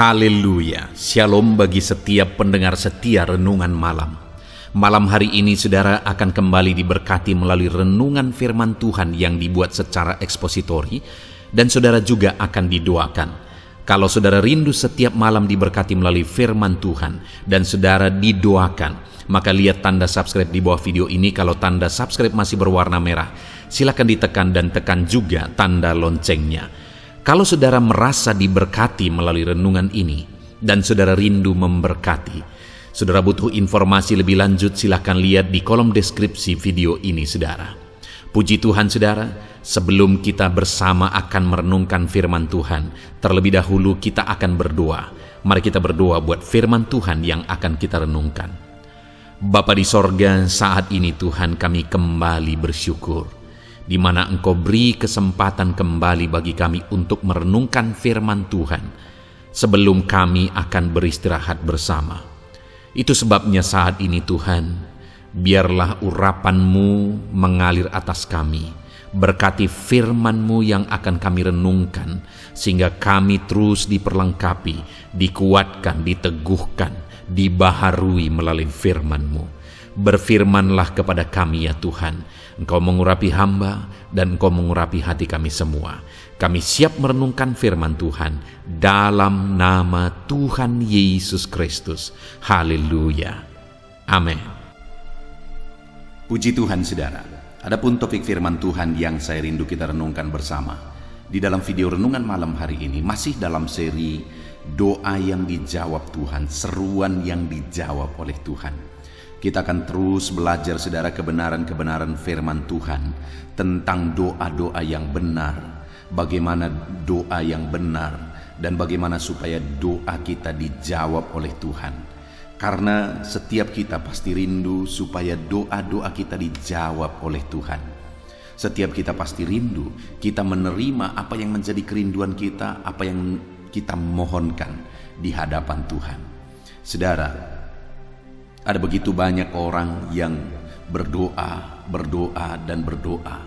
Haleluya, shalom bagi setiap pendengar setia renungan malam. Malam hari ini saudara akan kembali diberkati melalui renungan firman Tuhan yang dibuat secara ekspositori, dan saudara juga akan didoakan. Kalau saudara rindu setiap malam diberkati melalui firman Tuhan dan saudara didoakan, maka lihat tanda subscribe di bawah video ini. Kalau tanda subscribe masih berwarna merah, silakan ditekan dan tekan juga tanda loncengnya. Kalau saudara merasa diberkati melalui renungan ini dan saudara rindu memberkati, saudara butuh informasi lebih lanjut, silakan lihat di kolom deskripsi video ini saudara. Puji Tuhan saudara, sebelum kita bersama akan merenungkan firman Tuhan, terlebih dahulu kita akan berdoa. Mari kita berdoa buat firman Tuhan yang akan kita renungkan. Bapa di sorga, saat ini Tuhan kami kembali bersyukur di mana Engkau beri kesempatan kembali bagi kami untuk merenungkan firman Tuhan sebelum kami akan beristirahat bersama. Itu sebabnya saat ini Tuhan, biarlah urapan-Mu mengalir atas kami. Berkati firman-Mu yang akan kami renungkan, sehingga kami terus diperlengkapi, dikuatkan, diteguhkan, dibaharui melalui firman-Mu. Berfirmanlah kepada kami ya Tuhan. Engkau mengurapi hamba dan Engkau mengurapi hati kami semua. Kami siap merenungkan firman Tuhan dalam nama Tuhan Yesus Kristus. Haleluya. Amin. Puji Tuhan saudara. Adapun topik firman Tuhan yang saya rindu kita renungkan bersama di dalam video renungan malam hari ini, masih dalam seri doa yang dijawab Tuhan, seruan yang dijawab oleh Tuhan. Kita akan terus belajar saudara kebenaran-kebenaran firman Tuhan tentang doa-doa yang benar, bagaimana doa yang benar, dan bagaimana supaya doa kita dijawab oleh Tuhan. Karena setiap kita pasti rindu supaya doa-doa kita dijawab oleh Tuhan. Setiap kita pasti rindu kita menerima apa yang menjadi kerinduan kita, apa yang kita mohonkan di hadapan Tuhan. Saudara, ada begitu banyak orang yang berdoa, dan berdoa,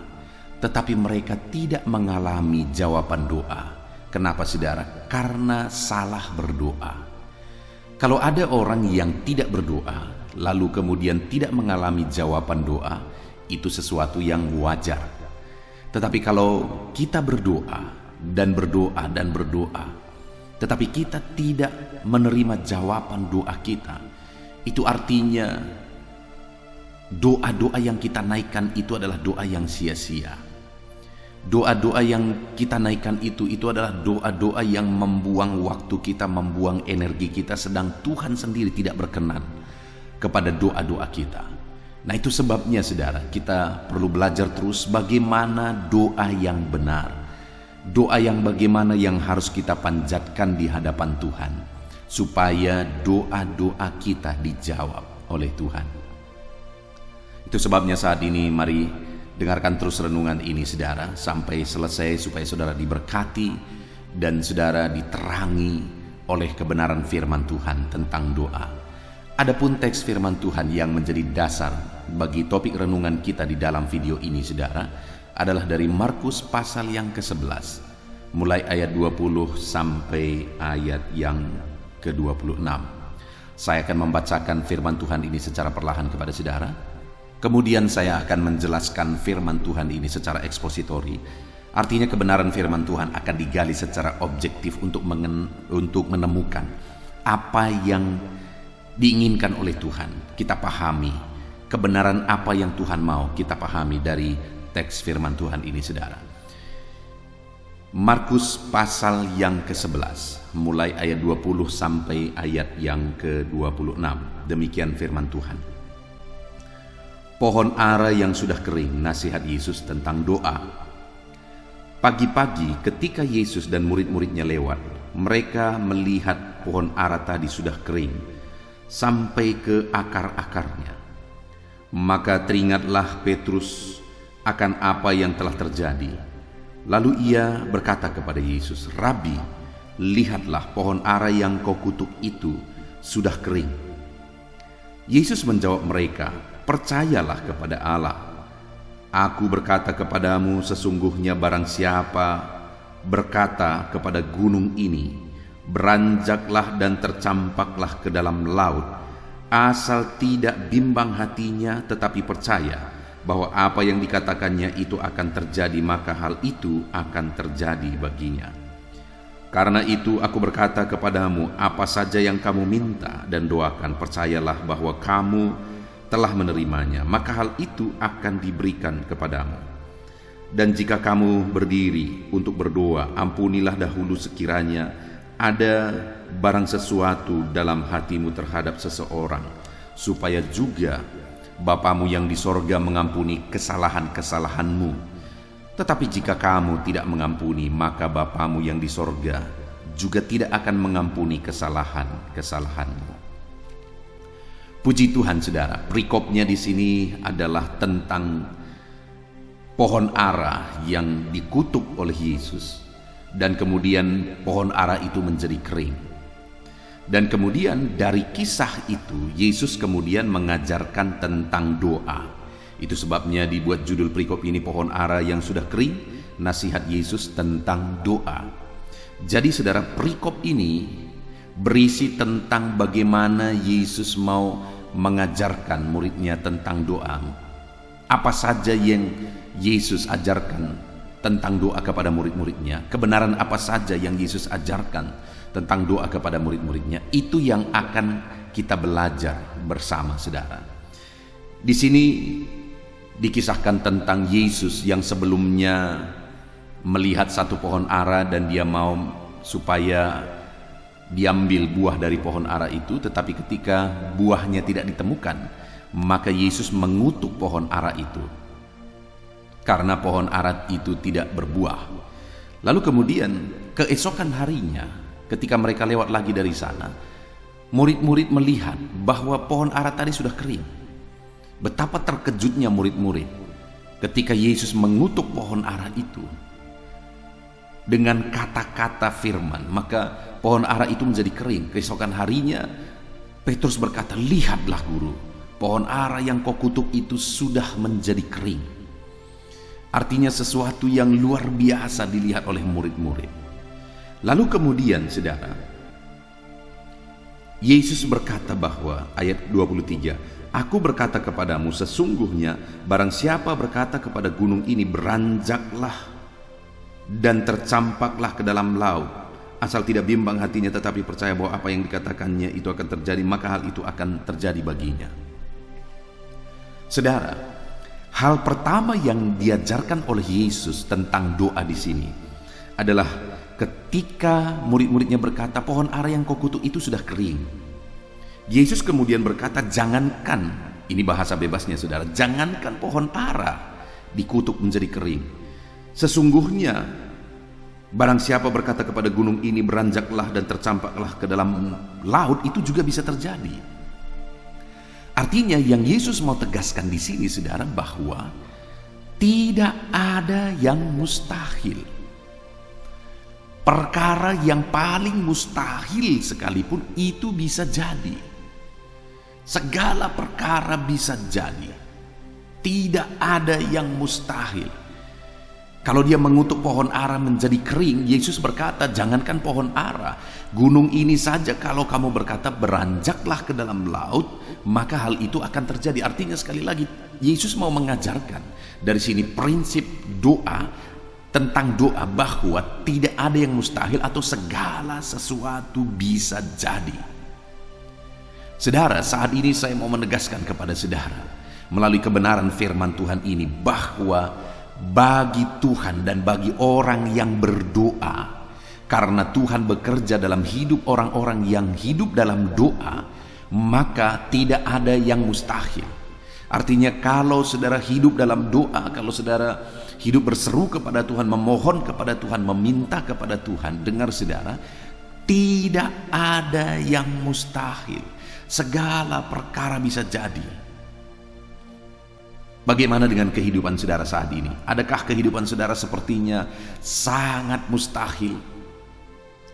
tetapi mereka tidak mengalami jawaban doa. Kenapa saudara? Karena salah berdoa. Kalau ada orang yang tidak berdoa, lalu kemudian tidak mengalami jawaban doa, itu sesuatu yang wajar. Tetapi kalau kita berdoa, tetapi kita tidak menerima jawaban doa kita, itu artinya doa-doa yang kita naikkan itu adalah doa yang sia-sia. Doa-doa yang kita naikkan itu adalah doa-doa yang membuang waktu kita, membuang energi kita, sedang Tuhan sendiri tidak berkenan kepada doa-doa kita. Nah, itu sebabnya saudara, kita perlu belajar terus bagaimana doa yang benar, doa yang bagaimana yang harus kita panjatkan di hadapan Tuhan, supaya doa-doa kita dijawab oleh Tuhan. Itu sebabnya saat ini mari dengarkan terus renungan ini saudara sampai selesai, supaya saudara diberkati dan saudara diterangi oleh kebenaran firman Tuhan tentang doa. Adapun teks firman Tuhan yang menjadi dasar bagi topik renungan kita di dalam video ini saudara adalah dari Markus pasal yang ke-11, mulai ayat 20 sampai ayat yang ke-26. Saya akan membacakan firman Tuhan ini secara perlahan kepada saudara. Kemudian saya akan menjelaskan firman Tuhan ini secara ekspositori. Artinya kebenaran firman Tuhan akan digali secara objektif untuk menemukan apa yang diinginkan oleh Tuhan. Kita pahami kebenaran apa yang Tuhan mau kita pahami dari teks firman Tuhan ini saudara. Markus pasal yang ke-11 mulai ayat 20 sampai ayat yang ke-26. Demikian firman Tuhan. Pohon ara yang sudah kering, nasihat Yesus tentang doa. Pagi-pagi ketika Yesus dan murid-muridnya lewat, mereka melihat pohon ara tadi sudah kering sampai ke akar-akarnya. Maka teringatlah Petrus akan apa yang telah terjadi. Lalu ia berkata kepada Yesus, "Rabi, lihatlah pohon ara yang kau kutuk itu sudah kering." Yesus menjawab mereka, "Percayalah kepada Allah. Aku berkata kepadamu, sesungguhnya barang siapa berkata kepada gunung ini, beranjaklah dan tercampaklah ke dalam laut, asal tidak bimbang hatinya tetapi percaya bahwa apa yang dikatakannya itu akan terjadi, maka hal itu akan terjadi baginya. Karena itu aku berkata kepadamu, apa saja yang kamu minta dan doakan, percayalah bahwa kamu telah menerimanya, maka hal itu akan diberikan kepadamu. Dan jika kamu berdiri untuk berdoa, ampunilah dahulu sekiranya ada barang sesuatu dalam hatimu terhadap seseorang, supaya juga Bapamu yang di sorga mengampuni kesalahan-kesalahanmu. Tetapi jika kamu tidak mengampuni, maka Bapamu yang di sorga juga tidak akan mengampuni kesalahan-kesalahanmu. Puji Tuhan, saudara. Perikopnya di sini adalah tentang pohon ara yang dikutuk oleh Yesus, dan kemudian pohon ara itu menjadi kering. Dan kemudian dari kisah itu Yesus kemudian mengajarkan tentang doa. Itu sebabnya dibuat judul perikop ini pohon ara yang sudah kering, nasihat Yesus tentang doa. Jadi saudara, perikop ini berisi tentang bagaimana Yesus mau mengajarkan muridnya tentang doa. Apa saja yang Yesus ajarkan tentang doa kepada murid-muridnya, kebenaran apa saja yang Yesus ajarkan tentang doa kepada murid-muridnya, itu yang akan kita belajar bersama, saudara. Di sini dikisahkan tentang Yesus yang sebelumnya melihat satu pohon ara dan dia mau supaya diambil buah dari pohon ara itu, tetapi ketika buahnya tidak ditemukan, maka Yesus mengutuk pohon ara itu karena pohon ara itu tidak berbuah. Lalu kemudian keesokan harinya, ketika mereka lewat lagi dari sana, murid-murid melihat bahwa pohon ara tadi sudah kering. Betapa terkejutnya murid-murid ketika Yesus mengutuk pohon ara itu dengan kata-kata firman, maka pohon ara itu menjadi kering. Keesokan harinya Petrus berkata, "Lihatlah guru, pohon ara yang kau kutuk itu sudah menjadi kering." Artinya sesuatu yang luar biasa dilihat oleh murid-murid. Lalu kemudian, saudara, Yesus berkata bahwa ayat 23, "Aku berkata kepadamu, sesungguhnya barang siapa berkata kepada gunung ini, beranjaklah dan tercampaklah ke dalam laut, asal tidak bimbang hatinya tetapi percaya bahwa apa yang dikatakannya itu akan terjadi, maka hal itu akan terjadi baginya." Saudara, hal pertama yang diajarkan oleh Yesus tentang doa di sini adalah ketika murid-muridnya berkata, "Pohon ara yang kau kutuk itu sudah kering." Yesus kemudian berkata, "Jangankan," ini bahasa bebasnya saudara, "jangankan pohon ara dikutuk menjadi kering. Sesungguhnya barang siapa berkata kepada gunung ini, beranjaklah dan tercampaklah ke dalam laut, itu juga bisa terjadi." Artinya yang Yesus mau tegaskan di sini, saudara, bahwa tidak ada yang mustahil. Perkara yang paling mustahil sekalipun itu bisa jadi. Segala perkara bisa jadi. Tidak ada yang mustahil. Kalau dia mengutuk pohon ara menjadi kering, Yesus berkata, "Jangankan pohon ara, gunung ini saja kalau kamu berkata beranjaklah ke dalam laut, maka hal itu akan terjadi." Artinya sekali lagi, Yesus mau mengajarkan dari sini prinsip doa, tentang doa, bahwa tidak ada yang mustahil atau segala sesuatu bisa jadi. Saudara, saat ini saya mau menegaskan kepada saudara melalui kebenaran firman Tuhan ini bahwa bagi Tuhan dan bagi orang yang berdoa, karena Tuhan bekerja dalam hidup orang-orang yang hidup dalam doa, maka tidak ada yang mustahil. Artinya kalau saudara hidup dalam doa, kalau saudara hidup berseru kepada Tuhan, memohon kepada Tuhan, meminta kepada Tuhan, dengar saudara, tidak ada yang mustahil. Segala perkara bisa jadi. Bagaimana dengan kehidupan saudara saat ini? Adakah kehidupan saudara sepertinya sangat mustahil?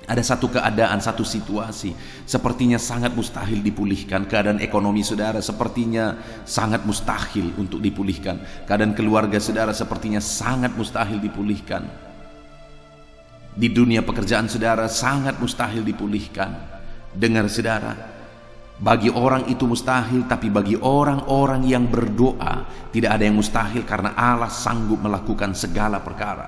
Ada satu keadaan, satu situasi sepertinya sangat mustahil dipulihkan. Keadaan ekonomi saudara sepertinya sangat mustahil untuk dipulihkan. Keadaan keluarga saudara sepertinya sangat mustahil dipulihkan. Di dunia pekerjaan saudara sangat mustahil dipulihkan. Dengar saudara, bagi orang itu mustahil, tapi bagi orang-orang yang berdoa tidak ada yang mustahil, karena Allah sanggup melakukan segala perkara.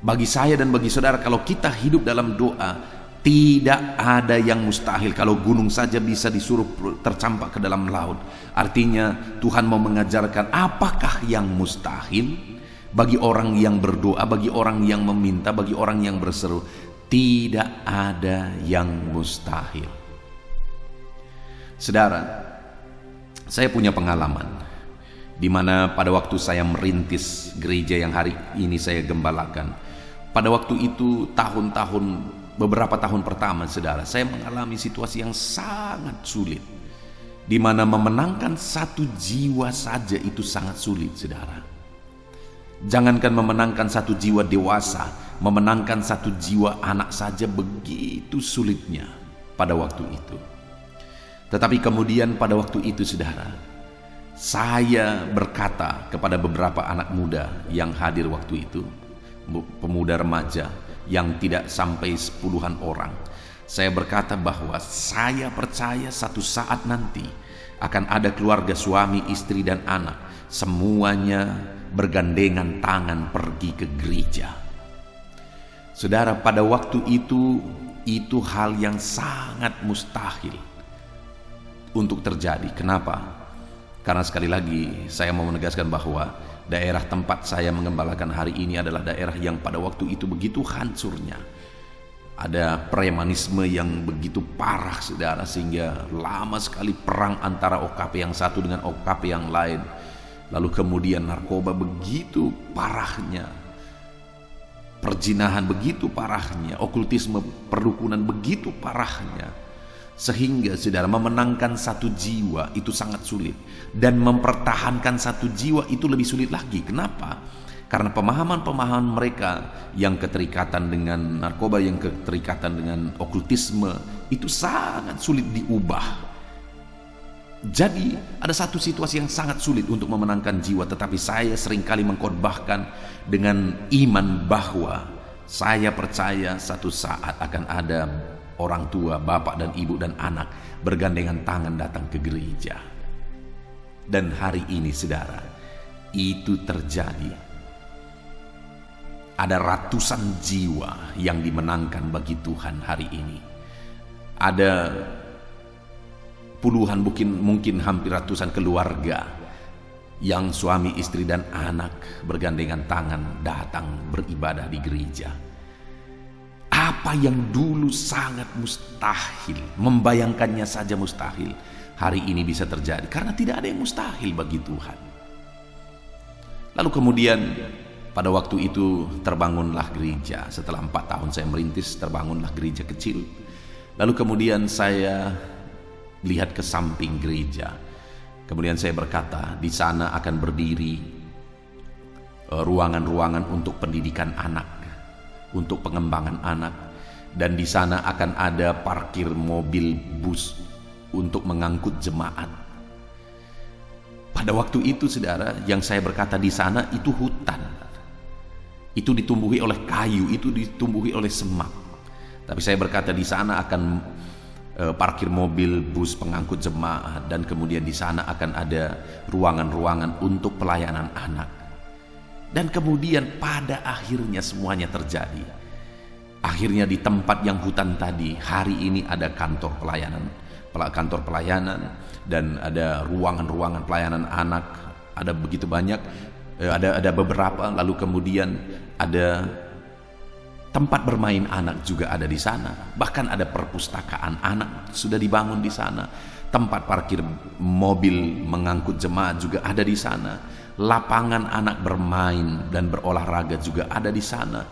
Bagi saya dan bagi saudara, kalau kita hidup dalam doa, tidak ada yang mustahil. Kalau gunung saja bisa disuruh tercampak ke dalam laut. Artinya Tuhan mau mengajarkan apakah yang mustahil bagi orang yang berdoa, bagi orang yang meminta, bagi orang yang berseru. Tidak ada yang mustahil. Saudara, saya punya pengalaman di mana pada waktu saya merintis gereja yang hari ini saya gembalakan. Pada waktu itu beberapa tahun pertama, saudara, saya mengalami situasi yang sangat sulit, di mana memenangkan satu jiwa saja itu sangat sulit, saudara. Jangankan memenangkan satu jiwa dewasa, memenangkan satu jiwa anak saja begitu sulitnya pada waktu itu. Tetapi kemudian pada waktu itu, saudara, saya berkata kepada beberapa anak muda yang hadir waktu itu, pemuda remaja yang tidak sampai 10-an orang. Saya berkata bahwa saya percaya satu saat nanti akan ada keluarga, suami, istri, dan anak, semuanya bergandengan tangan pergi ke gereja. Saudara, pada waktu itu hal yang sangat mustahil untuk terjadi. Kenapa? Karena sekali lagi saya mau menegaskan bahwa daerah tempat saya mengembalakan hari ini adalah daerah yang pada waktu itu begitu hancurnya. Ada premanisme yang begitu parah, saudara, sehingga lama sekali perang antara OKP yang satu dengan OKP yang lain. Lalu kemudian narkoba begitu parahnya, perzinahan begitu parahnya, okultisme, perdukunan begitu parahnya, sehingga saudara, memenangkan satu jiwa itu sangat sulit, dan mempertahankan satu jiwa itu lebih sulit lagi. Kenapa? Karena pemahaman-pemahaman mereka yang keterikatan dengan narkoba, yang keterikatan dengan okultisme itu sangat sulit diubah. Jadi ada satu situasi yang sangat sulit untuk memenangkan jiwa, tetapi saya seringkali mengkhotbahkan dengan iman bahwa saya percaya satu saat akan ada orang tua, bapak dan ibu dan anak bergandengan tangan datang ke gereja. Dan hari ini, saudara, itu terjadi. Ada ratusan jiwa yang dimenangkan bagi Tuhan hari ini. Ada puluhan, mungkin hampir ratusan keluarga yang suami, istri, dan anak bergandengan tangan datang beribadah di gereja. Apa yang dulu sangat mustahil, membayangkannya saja mustahil, hari ini bisa terjadi karena tidak ada yang mustahil bagi Tuhan. Lalu kemudian pada waktu itu terbangunlah gereja. Setelah 4 tahun saya merintis, terbangunlah gereja kecil. Lalu kemudian saya lihat ke samping gereja. Kemudian saya berkata, di sana akan berdiri ruangan-ruangan untuk pendidikan anak, untuk pengembangan anak, dan di sana akan ada parkir mobil bus untuk mengangkut jemaat. Pada waktu itu, saudara, yang saya berkata di sana itu hutan, itu ditumbuhi oleh kayu, itu ditumbuhi oleh semak. Tapi saya berkata di sana akan parkir mobil bus pengangkut jemaat, dan kemudian di sana akan ada ruangan-ruangan untuk pelayanan anak. Dan kemudian pada akhirnya semuanya terjadi. Akhirnya di tempat yang hutan tadi, hari ini ada kantor pelayanan, dan ada ruangan-ruangan pelayanan anak, ada begitu banyak, ada beberapa. Lalu kemudian ada tempat bermain anak juga ada di sana. Bahkan ada perpustakaan anak sudah dibangun di sana. Tempat parkir mobil mengangkut jemaat juga ada di sana. Lapangan anak bermain dan berolahraga juga ada di sana.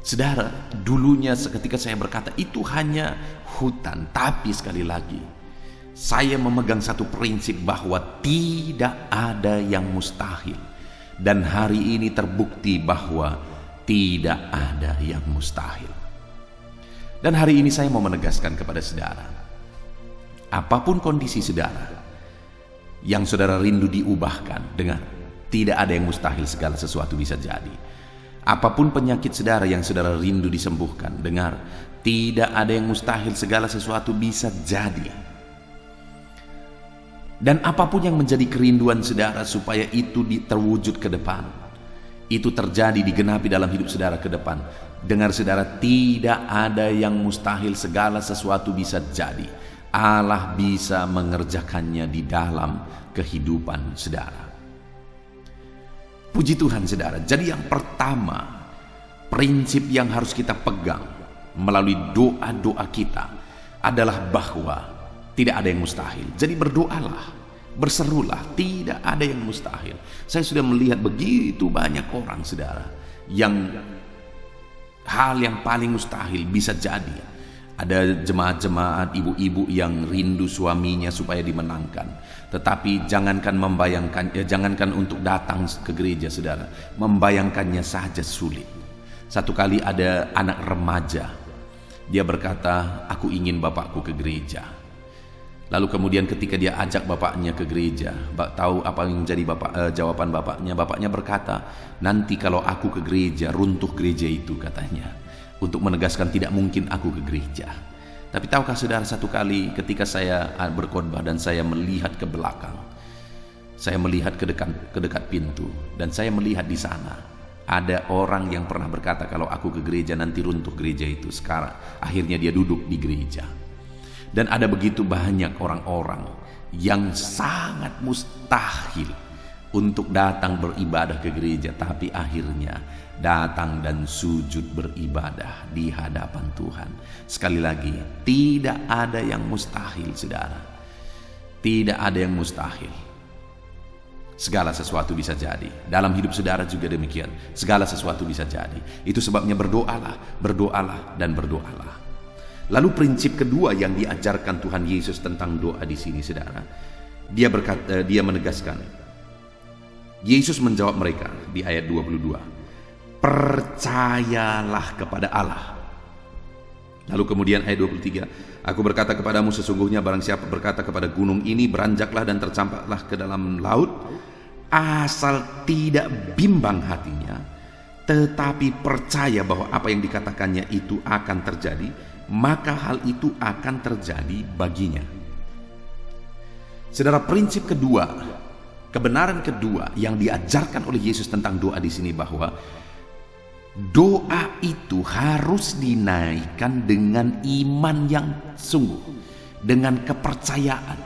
Saudara, dulunya seketika saya berkata itu hanya hutan, tapi sekali lagi saya memegang satu prinsip bahwa tidak ada yang mustahil. Dan hari ini terbukti bahwa tidak ada yang mustahil. Dan hari ini saya mau menegaskan kepada saudara, apapun kondisi saudara yang saudara rindu diubahkan, dengar, tidak ada yang mustahil, segala sesuatu bisa jadi. Apapun penyakit saudara yang saudara rindu disembuhkan, dengar, tidak ada yang mustahil, segala sesuatu bisa jadi. Dan apapun yang menjadi kerinduan saudara supaya itu terwujud ke depan, itu terjadi, digenapi dalam hidup saudara ke depan. Dengar saudara, tidak ada yang mustahil, segala sesuatu bisa jadi. Allah bisa mengerjakannya di dalam kehidupan saudara. Puji Tuhan saudara. Jadi yang pertama, prinsip yang harus kita pegang melalui doa-doa kita adalah bahwa tidak ada yang mustahil. Jadi berdoalah, berserulah, tidak ada yang mustahil. Saya sudah melihat begitu banyak orang saudara yang hal yang paling mustahil bisa jadi. Ada jemaat-jemaat ibu-ibu yang rindu suaminya supaya dimenangkan, tetapi jangankan untuk datang ke gereja saudara, membayangkannya saja sulit. Satu kali ada anak remaja, dia berkata, aku ingin bapakku ke gereja. Lalu kemudian ketika dia ajak bapaknya ke gereja, tahu apa yang menjadi jawaban bapaknya? Bapaknya berkata, nanti kalau aku ke gereja, runtuh gereja itu, katanya. Untuk menegaskan tidak mungkin aku ke gereja. Tapi tahukah saudara, satu kali ketika saya berkhotbah dan saya melihat ke belakang, saya melihat ke dekat pintu, dan saya melihat di sana ada orang yang pernah berkata, kalau aku ke gereja nanti runtuh gereja itu. Sekarang akhirnya dia duduk di gereja. Dan ada begitu banyak orang-orang yang sangat mustahil untuk datang beribadah ke gereja, tapi akhirnya datang dan sujud beribadah di hadapan Tuhan. Sekali lagi, tidak ada yang mustahil saudara. Tidak ada yang mustahil. Segala sesuatu bisa jadi. Dalam hidup saudara juga demikian. Segala sesuatu bisa jadi. Itu sebabnya berdoalah, berdoalah, dan berdoalah. Lalu prinsip kedua yang diajarkan Tuhan Yesus tentang doa di sini saudara, dia menegaskan. Yesus menjawab mereka di ayat 22, percayalah kepada Allah. Lalu kemudian ayat 23, aku berkata kepadamu, sesungguhnya barang siapa berkata kepada gunung ini, beranjaklah dan tercampaklah ke dalam laut, asal tidak bimbang hatinya, tetapi percaya bahwa apa yang dikatakannya itu akan terjadi, maka hal itu akan terjadi baginya. Saudara, prinsip kedua, kebenaran kedua yang diajarkan oleh Yesus tentang doa di sini, bahwa doa itu harus dinaikkan dengan iman yang sungguh, dengan kepercayaan.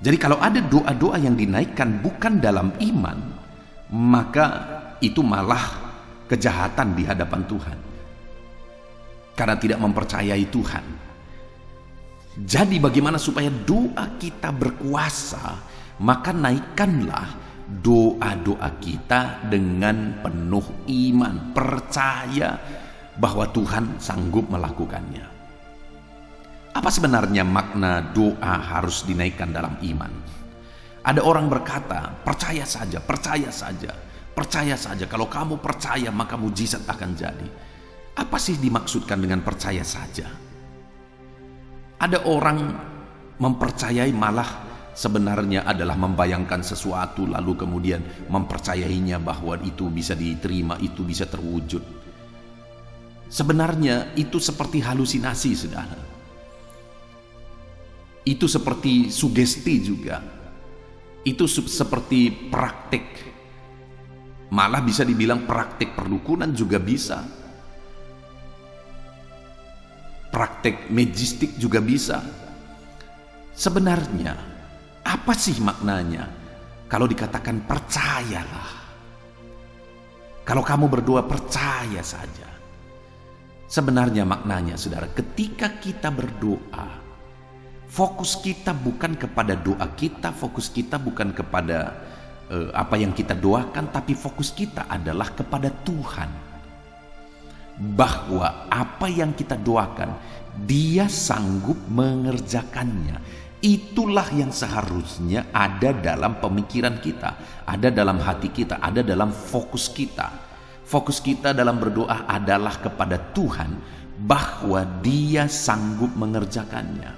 Jadi kalau ada doa-doa yang dinaikkan bukan dalam iman, maka itu malah kejahatan di hadapan Tuhan, karena tidak mempercayai Tuhan. Jadi bagaimana supaya doa kita berkuasa? Maka naikkanlah doa-doa kita dengan penuh iman, percaya bahwa Tuhan sanggup melakukannya. Apa sebenarnya makna doa harus dinaikkan dalam iman? Ada orang berkata, percaya saja, percaya saja, percaya saja. Kalau kamu percaya maka mujizat akan jadi. Apa sih dimaksudkan dengan percaya saja? Ada orang mempercayai malah sebenarnya adalah membayangkan sesuatu lalu kemudian mempercayainya bahwa itu bisa diterima, itu bisa terwujud. Sebenarnya itu seperti halusinasi saudara. Itu seperti sugesti juga. Itu seperti praktik. Malah bisa dibilang praktik perdukunan juga bisa. Praktik magistik juga bisa. Sebenarnya apa sih maknanya kalau dikatakan percayalah? Kalau kamu berdoa percaya saja. Sebenarnya maknanya saudara, ketika kita berdoa, fokus kita bukan kepada doa kita, fokus kita bukan kepada apa yang kita doakan, tapi fokus kita adalah kepada Tuhan. Bahwa apa yang kita doakan, Dia sanggup mengerjakannya. Itulah yang seharusnya ada dalam pemikiran kita, ada dalam hati kita, ada dalam fokus kita. Fokus kita dalam berdoa adalah kepada Tuhan, bahwa Dia sanggup mengerjakannya.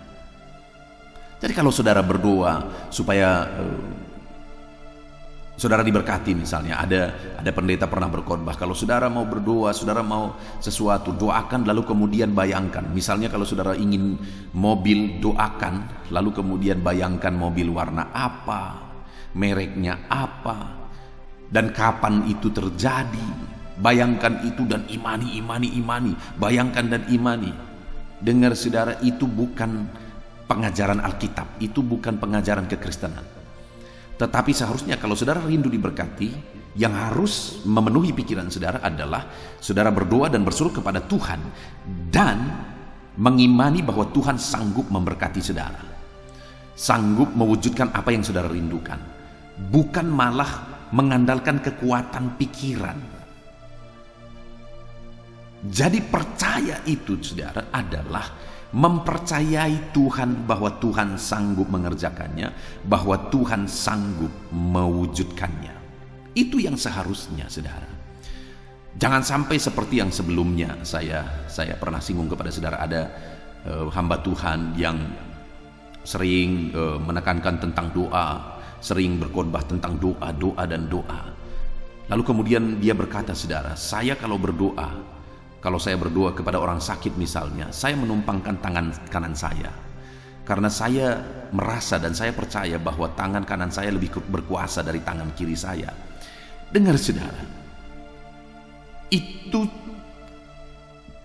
Jadi kalau saudara berdoa supaya Saudara diberkati misalnya, ada pendeta pernah berkhotbah, kalau saudara mau berdoa, saudara mau sesuatu, doakan lalu kemudian bayangkan. Misalnya kalau saudara ingin mobil, doakan lalu kemudian bayangkan mobil warna apa, mereknya apa, dan kapan itu terjadi. Bayangkan itu dan imani, bayangkan dan imani. Dengar saudara, itu bukan pengajaran Alkitab, itu bukan pengajaran kekristenan. Tetapi seharusnya kalau saudara rindu diberkati, yang harus memenuhi pikiran saudara adalah saudara berdoa dan berseru kepada Tuhan dan mengimani bahwa Tuhan sanggup memberkati saudara, sanggup mewujudkan apa yang saudara rindukan, bukan malah mengandalkan kekuatan pikiran. Jadi percaya itu saudara adalah mempercayai Tuhan bahwa Tuhan sanggup mengerjakannya, bahwa Tuhan sanggup mewujudkannya. Itu yang seharusnya saudara. Jangan sampai seperti yang sebelumnya saya pernah singgung kepada saudara, ada hamba Tuhan yang sering menekankan tentang doa, sering berkhotbah tentang doa dan doa. Lalu kemudian dia berkata, saudara, kalau saya berdoa kepada orang sakit misalnya, saya menumpangkan tangan kanan saya. Karena saya merasa dan saya percaya bahwa tangan kanan saya lebih berkuasa dari tangan kiri saya. Dengar saudara, itu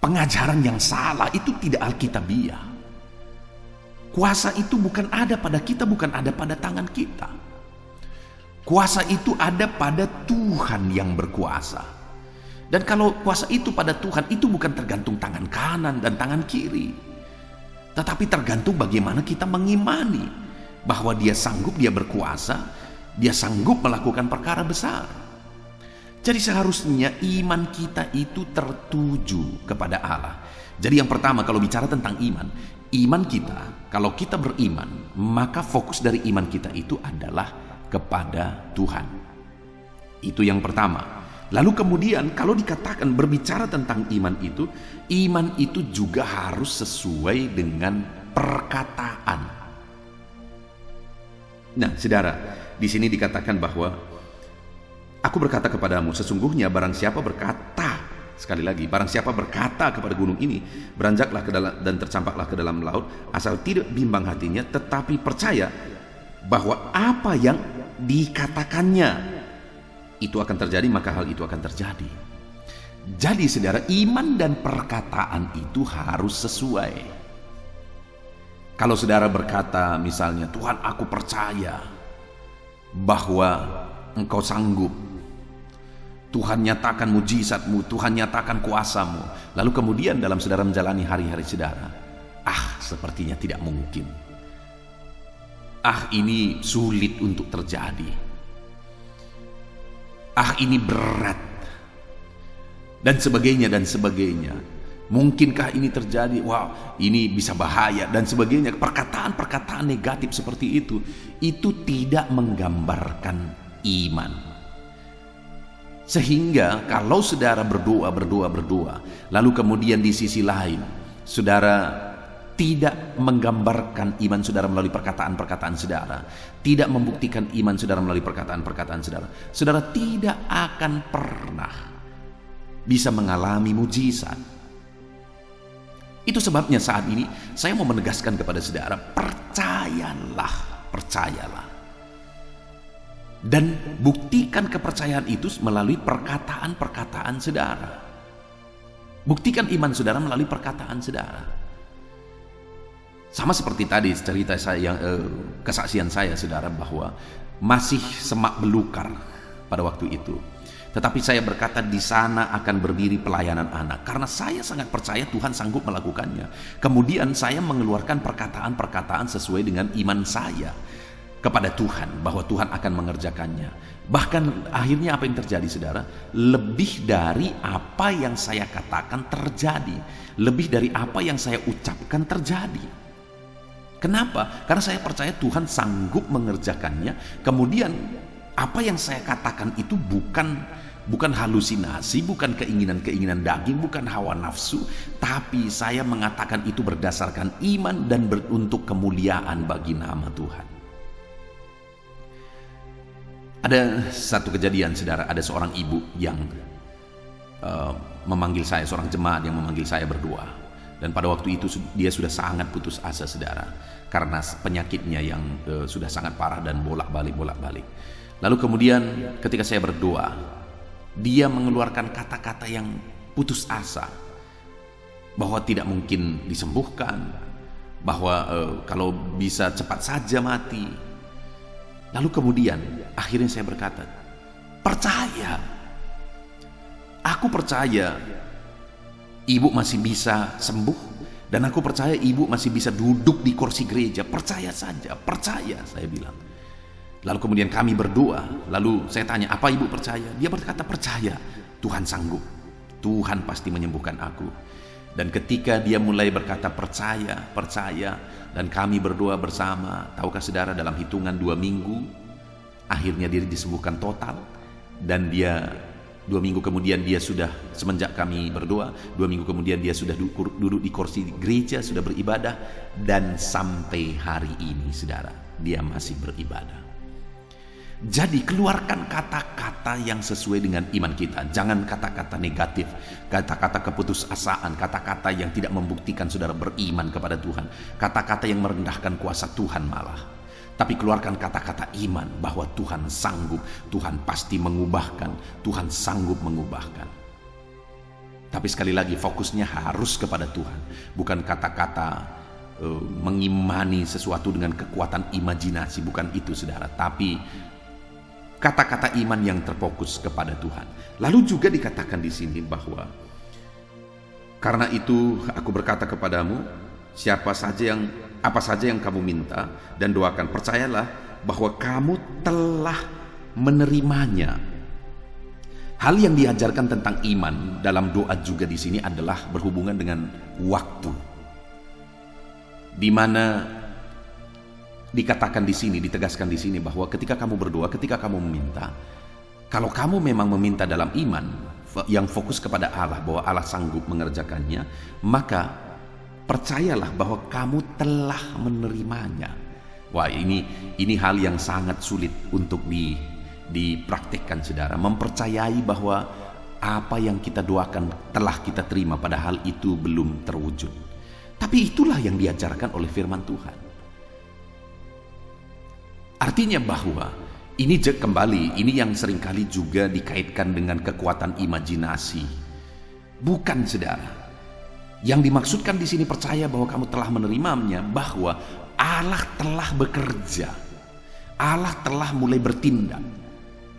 pengajaran yang salah, itu tidak alkitabiah. Kuasa itu bukan ada pada kita, bukan ada pada tangan kita. Kuasa itu ada pada Tuhan yang berkuasa. Dan kalau kuasa itu pada Tuhan, itu bukan tergantung tangan kanan dan tangan kiri, tetapi tergantung bagaimana kita mengimani bahwa Dia sanggup, Dia berkuasa, Dia sanggup melakukan perkara besar. Jadi seharusnya iman kita itu tertuju kepada Allah. Jadi yang pertama, kalau bicara tentang iman kita, kalau kita beriman, maka fokus dari iman kita itu adalah kepada Tuhan. Itu yang pertama. Lalu kemudian kalau dikatakan berbicara tentang iman itu juga harus sesuai dengan perkataan. Nah, saudara, di sini dikatakan bahwa aku berkata kepadamu, sesungguhnya barang siapa berkata, sekali lagi, barang siapa berkata kepada gunung ini, beranjaklah ke dalam dan tercampaklah ke dalam laut, asal tidak bimbang hatinya, tetapi percaya bahwa apa yang dikatakannya itu akan terjadi, maka hal itu akan terjadi. Jadi saudara, iman dan perkataan itu harus sesuai. Kalau saudara berkata misalnya, Tuhan, aku percaya bahwa Engkau sanggup, Tuhan nyatakan mujizat-Mu, Tuhan nyatakan kuasa-Mu, lalu kemudian dalam saudara menjalani hari-hari saudara, sepertinya tidak mungkin, ini sulit untuk terjadi, ini berat, dan sebagainya. Mungkinkah ini terjadi? Wow, ini bisa bahaya, dan sebagainya. Perkataan-perkataan negatif seperti itu tidak menggambarkan iman. Sehingga kalau saudara berdoa, lalu kemudian di sisi lain saudara tidak menggambarkan iman saudara melalui perkataan-perkataan saudara, tidak membuktikan iman saudara melalui perkataan-perkataan saudara, saudara tidak akan pernah bisa mengalami mujizat. Itu sebabnya saat ini saya mau menegaskan kepada saudara, percayalah. Dan buktikan kepercayaan itu melalui perkataan-perkataan saudara. Buktikan iman saudara melalui perkataan saudara. Sama seperti tadi cerita saya, kesaksian saya saudara, bahwa masih semak belukar pada waktu itu. Tetapi saya berkata, di sana akan berdiri pelayanan anak, karena saya sangat percaya Tuhan sanggup melakukannya. Kemudian saya mengeluarkan perkataan-perkataan sesuai dengan iman saya kepada Tuhan, bahwa Tuhan akan mengerjakannya. Bahkan akhirnya apa yang terjadi saudara? Lebih dari apa yang saya katakan terjadi, lebih dari apa yang saya ucapkan terjadi. Kenapa? Karena saya percaya Tuhan sanggup mengerjakannya. Kemudian apa yang saya katakan itu bukan halusinasi, bukan keinginan-keinginan daging, bukan hawa nafsu, tapi saya mengatakan itu berdasarkan iman dan untuk kemuliaan bagi nama Tuhan. Ada satu kejadian, saudara, ada seorang ibu yang memanggil saya, seorang jemaat yang memanggil saya berdoa. Dan pada waktu itu dia sudah sangat putus asa, saudara, karena penyakitnya yang sudah sangat parah dan bolak-balik. Lalu kemudian ketika saya berdoa, dia mengeluarkan kata-kata yang putus asa, bahwa tidak mungkin disembuhkan, bahwa kalau bisa cepat saja mati. Lalu kemudian akhirnya saya berkata, percaya, aku percaya ibu masih bisa sembuh, dan aku percaya ibu masih bisa duduk di kursi gereja. Percaya saja, percaya, saya bilang. Lalu kemudian kami berdoa. Lalu saya tanya, apa ibu percaya? Dia berkata, percaya, Tuhan sanggup, Tuhan pasti menyembuhkan aku. Dan ketika dia mulai berkata percaya, dan kami berdoa bersama, tahukah saudara, dalam hitungan 2 minggu akhirnya dia disembuhkan total. Dan dia 2 minggu kemudian dia sudah, semenjak kami berdoa, 2 minggu kemudian dia sudah duduk di kursi gereja, sudah beribadah. Dan sampai hari ini, saudara, dia masih beribadah. Jadi keluarkan kata-kata yang sesuai dengan iman kita. Jangan kata-kata negatif, kata-kata keputusasaan, kata-kata yang tidak membuktikan saudara beriman kepada Tuhan, kata-kata yang merendahkan kuasa Tuhan malah. Tapi keluarkan kata-kata iman, bahwa Tuhan sanggup, Tuhan pasti mengubahkan, Tuhan sanggup mengubahkan. Tapi sekali lagi fokusnya harus kepada Tuhan, bukan kata-kata mengimani sesuatu dengan kekuatan imajinasi, bukan itu, saudara. Tapi kata-kata iman yang terfokus kepada Tuhan. Lalu juga dikatakan di sini bahwa karena itu aku berkata kepadamu, apa saja yang kamu minta dan doakan, percayalah bahwa kamu telah menerimanya. Hal yang diajarkan tentang iman dalam doa juga di sini adalah berhubungan dengan waktu, di mana dikatakan di sini, ditegaskan di sini bahwa ketika kamu berdoa, ketika kamu meminta, kalau kamu memang meminta dalam iman yang fokus kepada Allah, bahwa Allah sanggup mengerjakannya, maka percayalah bahwa kamu telah menerimanya. Wah, ini hal yang sangat sulit untuk dipraktikkan, saudara. Mempercayai bahwa apa yang kita doakan telah kita terima, padahal itu belum terwujud. Tapi itulah yang diajarkan oleh firman Tuhan. Artinya bahwa ini kembali, ini yang seringkali juga dikaitkan dengan kekuatan imajinasi. Bukan, saudara. Yang dimaksudkan di sini percaya bahwa kamu telah menerimanya, bahwa Allah telah bekerja. Allah telah mulai bertindak.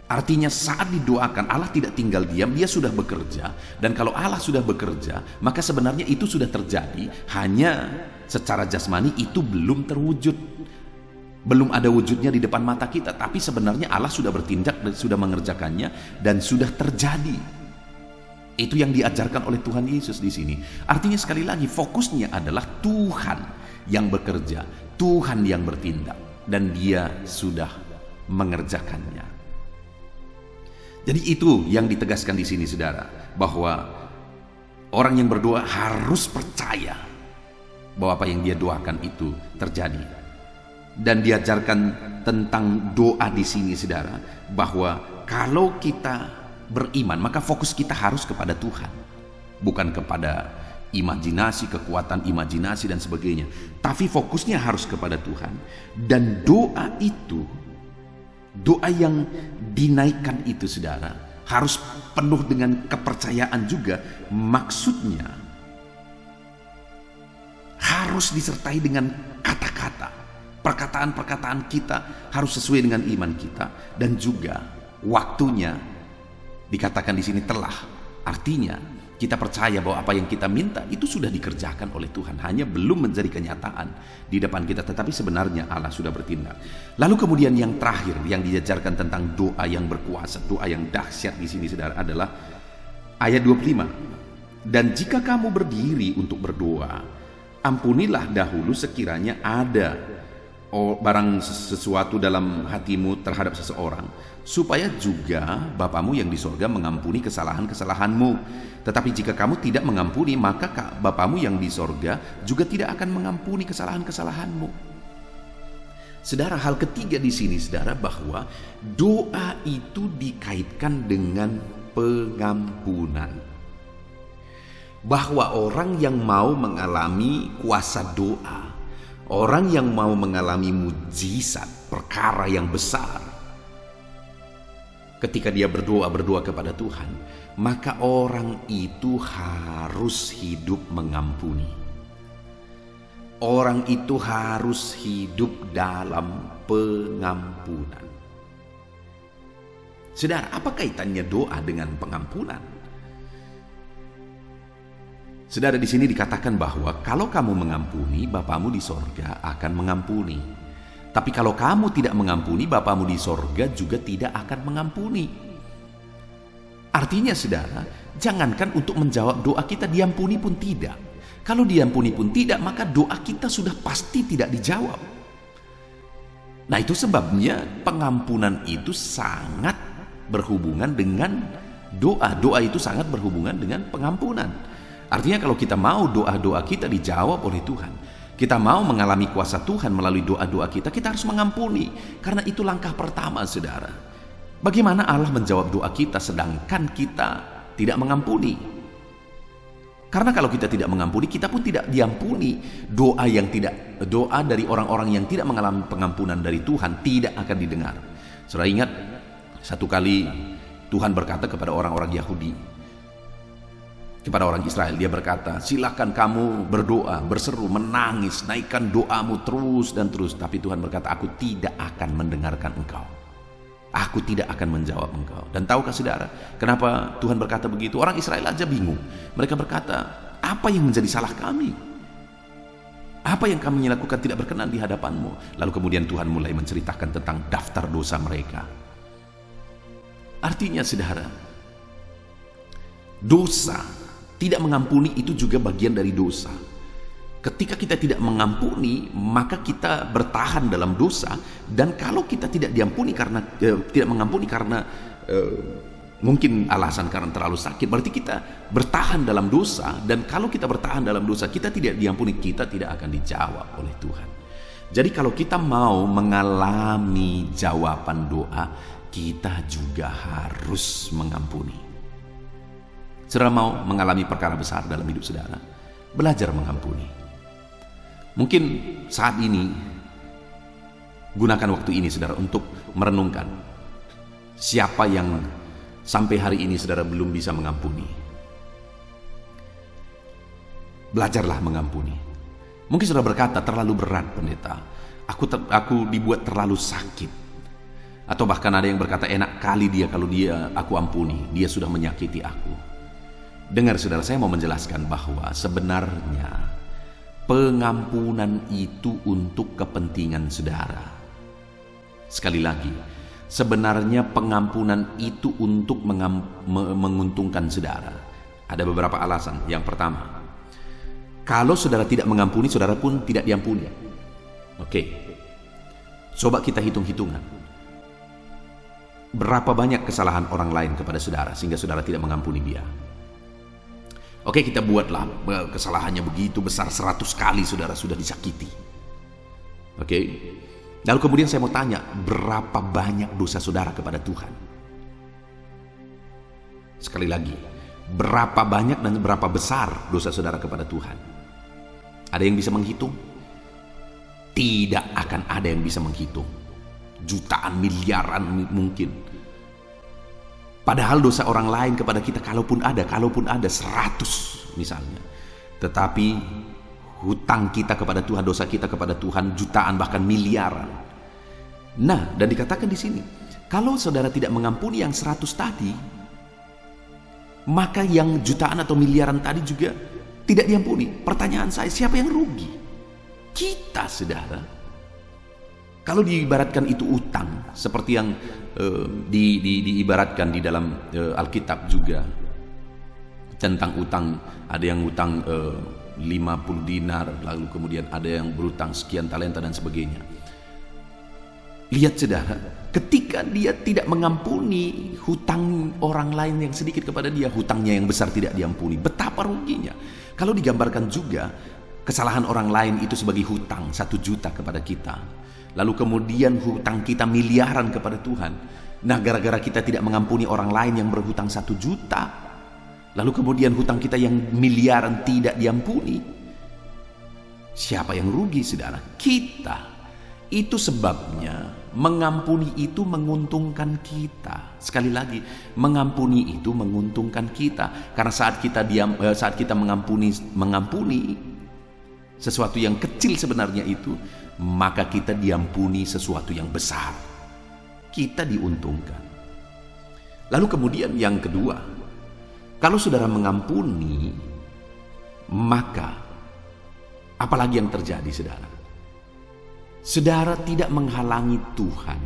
Artinya saat didoakan, Allah tidak tinggal diam, dia sudah bekerja. Dan kalau Allah sudah bekerja, maka sebenarnya itu sudah terjadi, hanya secara jasmani itu belum terwujud. Belum ada wujudnya di depan mata kita, tapi sebenarnya Allah sudah bertindak dan sudah mengerjakannya dan sudah terjadi. Itu yang diajarkan oleh Tuhan Yesus di sini. Artinya sekali lagi fokusnya adalah Tuhan yang bekerja, Tuhan yang bertindak, dan Dia sudah mengerjakannya. Jadi itu yang ditegaskan di sini, saudara, bahwa orang yang berdoa harus percaya bahwa apa yang dia doakan itu terjadi. Dan diajarkan tentang doa di sini, saudara, bahwa kalau kita beriman, maka fokus kita harus kepada Tuhan, bukan kepada imajinasi, kekuatan imajinasi dan sebagainya. Tapi fokusnya harus kepada Tuhan. Dan doa itu, doa yang dinaikkan itu, saudara, harus penuh dengan kepercayaan juga. Maksudnya harus disertai dengan kata-kata. Perkataan-perkataan kita harus sesuai dengan iman kita, dan juga waktunya dikatakan di sini telah. Artinya kita percaya bahwa apa yang kita minta itu sudah dikerjakan oleh Tuhan, hanya belum menjadi kenyataan di depan kita, tetapi sebenarnya Allah sudah bertindak. Lalu kemudian yang terakhir yang diajarkan tentang doa yang berkuasa, doa yang dahsyat di sini, saudara, adalah ayat 25. Dan jika kamu berdiri untuk berdoa, ampunilah dahulu sekiranya ada barang sesuatu dalam hatimu terhadap seseorang, supaya juga Bapamu yang di sorga mengampuni kesalahan-kesalahanmu. Tetapi jika kamu tidak mengampuni, maka Bapamu yang di sorga juga tidak akan mengampuni kesalahan-kesalahanmu. Saudara, hal ketiga di sini, saudara, bahwa doa itu dikaitkan dengan pengampunan. Bahwa orang yang mau mengalami kuasa doa, orang yang mau mengalami mujizat, perkara yang besar, ketika dia berdoa kepada Tuhan, maka orang itu harus hidup mengampuni. Orang itu harus hidup dalam pengampunan. Saudara, apa kaitannya doa dengan pengampunan? Saudara, di sini dikatakan bahwa kalau kamu mengampuni, Bapamu di sorga akan mengampuni. Tapi kalau kamu tidak mengampuni, Bapamu di sorga juga tidak akan mengampuni. Artinya, saudara, jangankan untuk menjawab doa kita diampuni pun tidak. Kalau diampuni pun tidak, maka doa kita sudah pasti tidak dijawab. Nah, itu sebabnya pengampunan itu sangat berhubungan dengan doa. Doa itu sangat berhubungan dengan pengampunan. Artinya kalau kita mau doa-doa kita dijawab oleh Tuhan, kita mau mengalami kuasa Tuhan melalui doa-doa kita, kita harus mengampuni. Karena itu langkah pertama, saudara. Bagaimana Allah menjawab doa kita sedangkan kita tidak mengampuni? Karena kalau kita tidak mengampuni, kita pun tidak diampuni. Doa dari orang-orang yang tidak mengalami pengampunan dari Tuhan tidak akan didengar. Saudara ingat, satu kali Tuhan berkata kepada orang-orang Yahudi, kepada orang Israel, dia berkata, silakan kamu berdoa, berseru, menangis, naikkan doamu terus dan terus. Tapi Tuhan berkata, aku tidak akan mendengarkan engkau. Aku tidak akan menjawab engkau. Dan tahukah saudara, kenapa Tuhan berkata begitu? Orang Israel aja bingung. Mereka berkata, apa yang menjadi salah kami? Apa yang kami lakukan tidak berkenan di hadapanmu? Lalu kemudian Tuhan mulai menceritakan tentang daftar dosa mereka. Artinya, saudara, dosa, tidak mengampuni itu juga bagian dari dosa. Ketika kita tidak mengampuni, maka kita bertahan dalam dosa. Dan kalau kita tidak diampuni karena tidak mengampuni karena mungkin alasan karena terlalu sakit, berarti kita bertahan dalam dosa. Dan kalau kita bertahan dalam dosa, kita tidak diampuni, kita tidak akan dijawab oleh Tuhan. Jadi kalau kita mau mengalami jawaban doa, kita juga harus mengampuni. Saudara mau mengalami perkara besar dalam hidup saudara, belajar mengampuni. Mungkin saat ini, gunakan waktu ini saudara untuk merenungkan siapa yang sampai hari ini saudara belum bisa mengampuni. Belajarlah mengampuni. Mungkin saudara berkata, terlalu berat pendeta, aku dibuat terlalu sakit. Atau bahkan ada yang berkata, enak kali dia kalau aku ampuni, dia sudah menyakiti aku. Dengar saudara, saya mau menjelaskan bahwa sebenarnya pengampunan itu untuk kepentingan saudara. Sekali lagi, sebenarnya pengampunan itu untuk menguntungkan saudara. Ada beberapa alasan. Yang pertama, kalau saudara tidak mengampuni, saudara pun tidak diampuni. Oke, coba kita hitung-hitungan. Berapa banyak kesalahan orang lain kepada saudara sehingga saudara tidak mengampuni dia? Oke, kita buatlah kesalahannya begitu besar, 100 kali saudara sudah disakiti. Oke. Lalu kemudian saya mau tanya, berapa banyak dosa saudara kepada Tuhan? Sekali lagi, berapa banyak dan berapa besar dosa saudara kepada Tuhan? Ada yang bisa menghitung? Tidak akan ada yang bisa menghitung. Jutaan, miliaran mungkin. Padahal dosa orang lain kepada kita kalaupun ada 100 misalnya. Tetapi hutang kita kepada Tuhan, dosa kita kepada Tuhan jutaan bahkan miliaran. Nah, dan dikatakan di sini, kalau saudara tidak mengampuni yang 100 tadi, maka yang jutaan atau miliaran tadi juga tidak diampuni. Pertanyaan saya, siapa yang rugi? Kita, saudara. Kalau diibaratkan itu utang, seperti yang diibaratkan di dalam Alkitab juga tentang utang, ada yang utang 50 dinar, lalu kemudian ada yang berutang sekian talenta dan sebagainya. Lihat saudara, ketika dia tidak mengampuni hutang orang lain yang sedikit kepada dia, hutangnya yang besar tidak diampuni, betapa ruginya. Kalau digambarkan juga kesalahan orang lain itu sebagai hutang 1 juta kepada kita, Lalu kemudian hutang kita miliaran kepada Tuhan. Nah, gara-gara kita tidak mengampuni orang lain yang berhutang 1 juta, lalu kemudian hutang kita yang miliaran tidak diampuni. Siapa yang rugi, saudara? Kita. Itu sebabnya mengampuni itu menguntungkan kita. Sekali lagi, mengampuni itu menguntungkan kita. Karena saat kita mengampuni sesuatu yang kecil sebenarnya itu, maka kita diampuni sesuatu yang besar. Kita diuntungkan. Lalu kemudian yang kedua, kalau saudara mengampuni, maka apalagi yang terjadi, saudara? Saudara tidak menghalangi Tuhan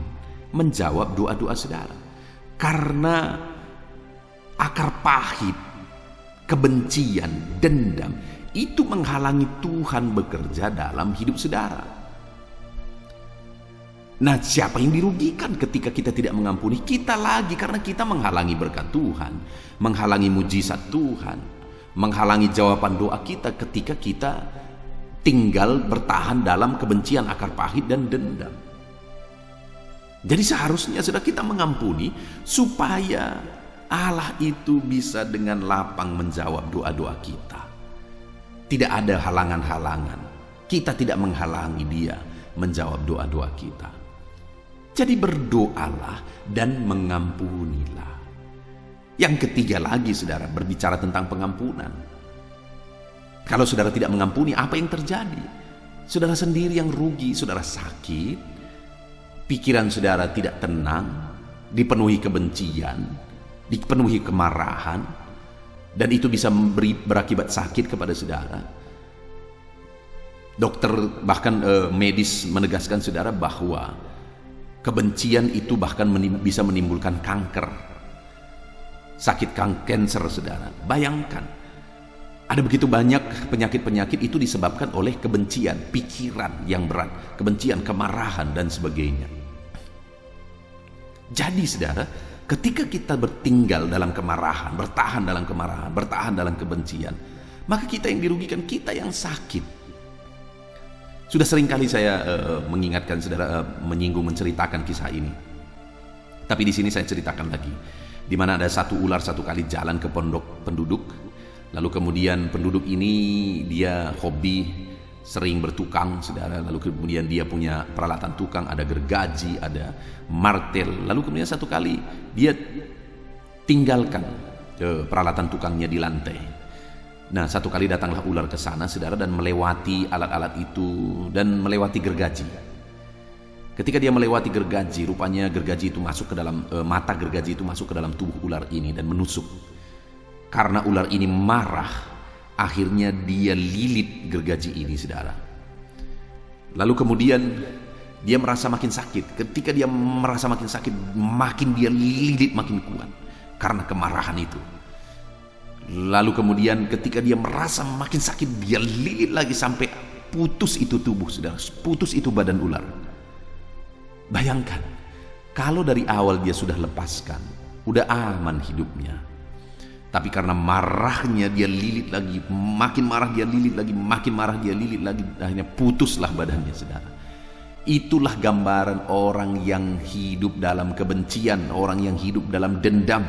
menjawab doa-doa saudara. Karena akar pahit, kebencian, dendam, itu menghalangi Tuhan bekerja dalam hidup saudara. Nah, siapa yang dirugikan ketika kita tidak mengampuni? Kita lagi, karena kita menghalangi berkat Tuhan, menghalangi mujizat Tuhan, menghalangi jawaban doa kita ketika kita tinggal bertahan dalam kebencian, akar pahit, dan dendam. Jadi seharusnya sudah kita mengampuni supaya Allah itu bisa dengan lapang menjawab doa-doa kita. Tidak ada halangan-halangan. Kita tidak menghalangi Dia menjawab doa-doa kita. Jadi berdoalah dan mengampunilah. Yang ketiga lagi, saudara, berbicara tentang pengampunan. Kalau saudara tidak mengampuni, apa yang terjadi? Saudara sendiri yang rugi, saudara sakit, pikiran saudara tidak tenang, dipenuhi kebencian, dipenuhi kemarahan, dan itu bisa berakibat sakit kepada saudara. Dokter bahkan medis menegaskan saudara bahwa kebencian itu bahkan bisa menimbulkan kanker, sakit kanker, saudara. Bayangkan, ada begitu banyak penyakit-penyakit itu disebabkan oleh kebencian, pikiran yang berat, kebencian, kemarahan, dan sebagainya. Jadi saudara, ketika kita bertinggal dalam kemarahan, bertahan dalam kemarahan, bertahan dalam kebencian, maka kita yang dirugikan, kita yang sakit. Sudah seringkali saya mengingatkan saudara, menceritakan kisah ini. Tapi di sini saya ceritakan lagi, di mana ada satu ular satu kali jalan ke pondok penduduk. Lalu kemudian penduduk ini dia hobi sering bertukang, saudara. Lalu kemudian dia punya peralatan tukang, ada gergaji, ada martel. Lalu kemudian satu kali dia tinggalkan peralatan tukangnya di lantai. Nah, satu kali datanglah ular ke sana, saudara, dan melewati alat-alat itu dan melewati gergaji. Ketika dia melewati gergaji, rupanya gergaji itu masuk ke dalam mata gergaji itu masuk ke dalam tubuh ular ini dan menusuk. Karena ular ini marah, akhirnya dia lilit gergaji ini, saudara. Lalu kemudian dia merasa makin sakit. Ketika dia merasa makin sakit, makin dia lilit makin kuat karena kemarahan itu. Lalu kemudian ketika dia merasa makin sakit, dia lilit lagi sampai putus itu tubuh, saudara. Putus itu badan ular. Bayangkan, kalau dari awal dia sudah lepaskan, udah aman hidupnya. Tapi karena marahnya dia lilit lagi, makin marah dia lilit lagi, makin marah dia lilit lagi, akhirnya putuslah badannya, saudara. Itulah gambaran orang yang hidup dalam kebencian, orang yang hidup dalam dendam,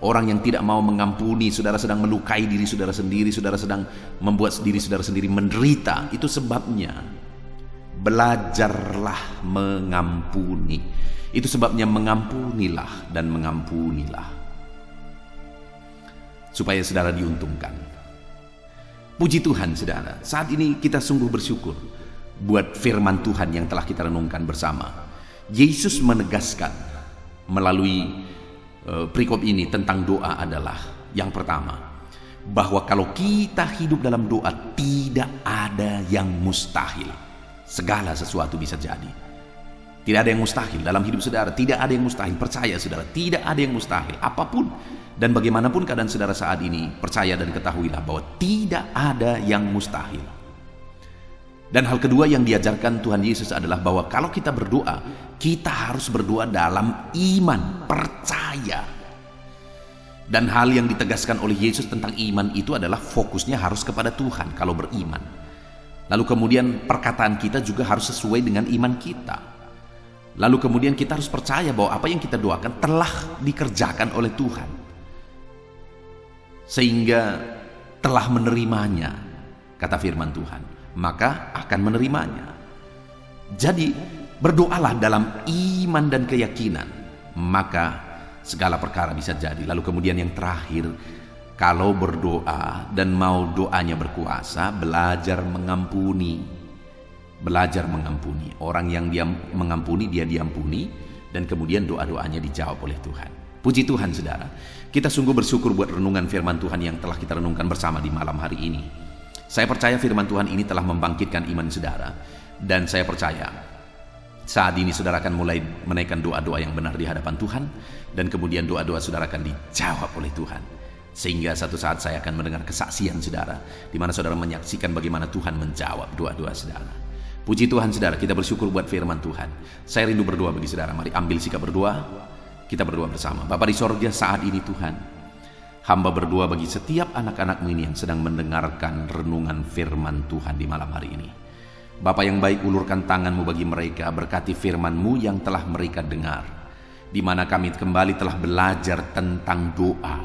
orang yang tidak mau mengampuni. Saudara sedang melukai diri saudara sendiri, saudara sedang membuat diri saudara sendiri menderita. Itu sebabnya belajarlah mengampuni. Itu sebabnya mengampunilah dan mengampunilah, supaya saudara diuntungkan. Puji Tuhan, saudara, saat ini kita sungguh bersyukur buat firman Tuhan yang telah kita renungkan bersama. Yesus menegaskan melalui perikop ini tentang doa adalah yang pertama, bahwa kalau kita hidup dalam doa tidak ada yang mustahil. Segala sesuatu bisa jadi. Tidak ada yang mustahil dalam hidup saudara. Tidak ada yang mustahil. Percaya saudara, tidak ada yang mustahil. Apapun dan bagaimanapun keadaan saudara saat ini, percaya dan ketahuilah bahwa tidak ada yang mustahil. Dan hal kedua yang diajarkan Tuhan Yesus adalah bahwa kalau kita berdoa, kita harus berdoa dalam iman, percaya. Dan hal yang ditegaskan oleh Yesus tentang iman itu adalah fokusnya harus kepada Tuhan kalau beriman. Lalu kemudian perkataan kita juga harus sesuai dengan iman kita. Lalu kemudian kita harus percaya bahwa apa yang kita doakan telah dikerjakan oleh Tuhan, sehingga telah menerimanya, kata firman Tuhan, maka akan menerimanya. Jadi berdoalah dalam iman dan keyakinan, maka segala perkara bisa jadi. Lalu kemudian yang terakhir, kalau berdoa dan mau doanya berkuasa, belajar mengampuni. Belajar mengampuni. Orang yang dia mengampuni, dia diampuni, dan kemudian doa-doanya dijawab oleh Tuhan. Puji Tuhan, saudara. Kita sungguh bersyukur buat renungan firman Tuhan yang telah kita renungkan bersama di malam hari ini. Saya percaya firman Tuhan ini telah membangkitkan iman saudara, dan saya percaya saat ini saudara akan mulai menaikkan doa-doa yang benar di hadapan Tuhan, dan kemudian doa-doa saudara akan dijawab oleh Tuhan. Sehingga satu saat saya akan mendengar kesaksian saudara, di mana saudara menyaksikan bagaimana Tuhan menjawab doa-doa saudara. Puji Tuhan, saudara, kita bersyukur buat firman Tuhan. Saya rindu berdoa bagi saudara. Mari ambil sikap berdoa. Kita berdoa bersama. Bapa di sorga, saat ini Tuhan, hamba berdoa bagi setiap anak-anak-Mu ini yang sedang mendengarkan renungan firman Tuhan di malam hari ini. Bapa yang baik, ulurkan tangan-Mu bagi mereka, berkati firman-Mu yang telah mereka dengar, di mana kami kembali telah belajar tentang doa,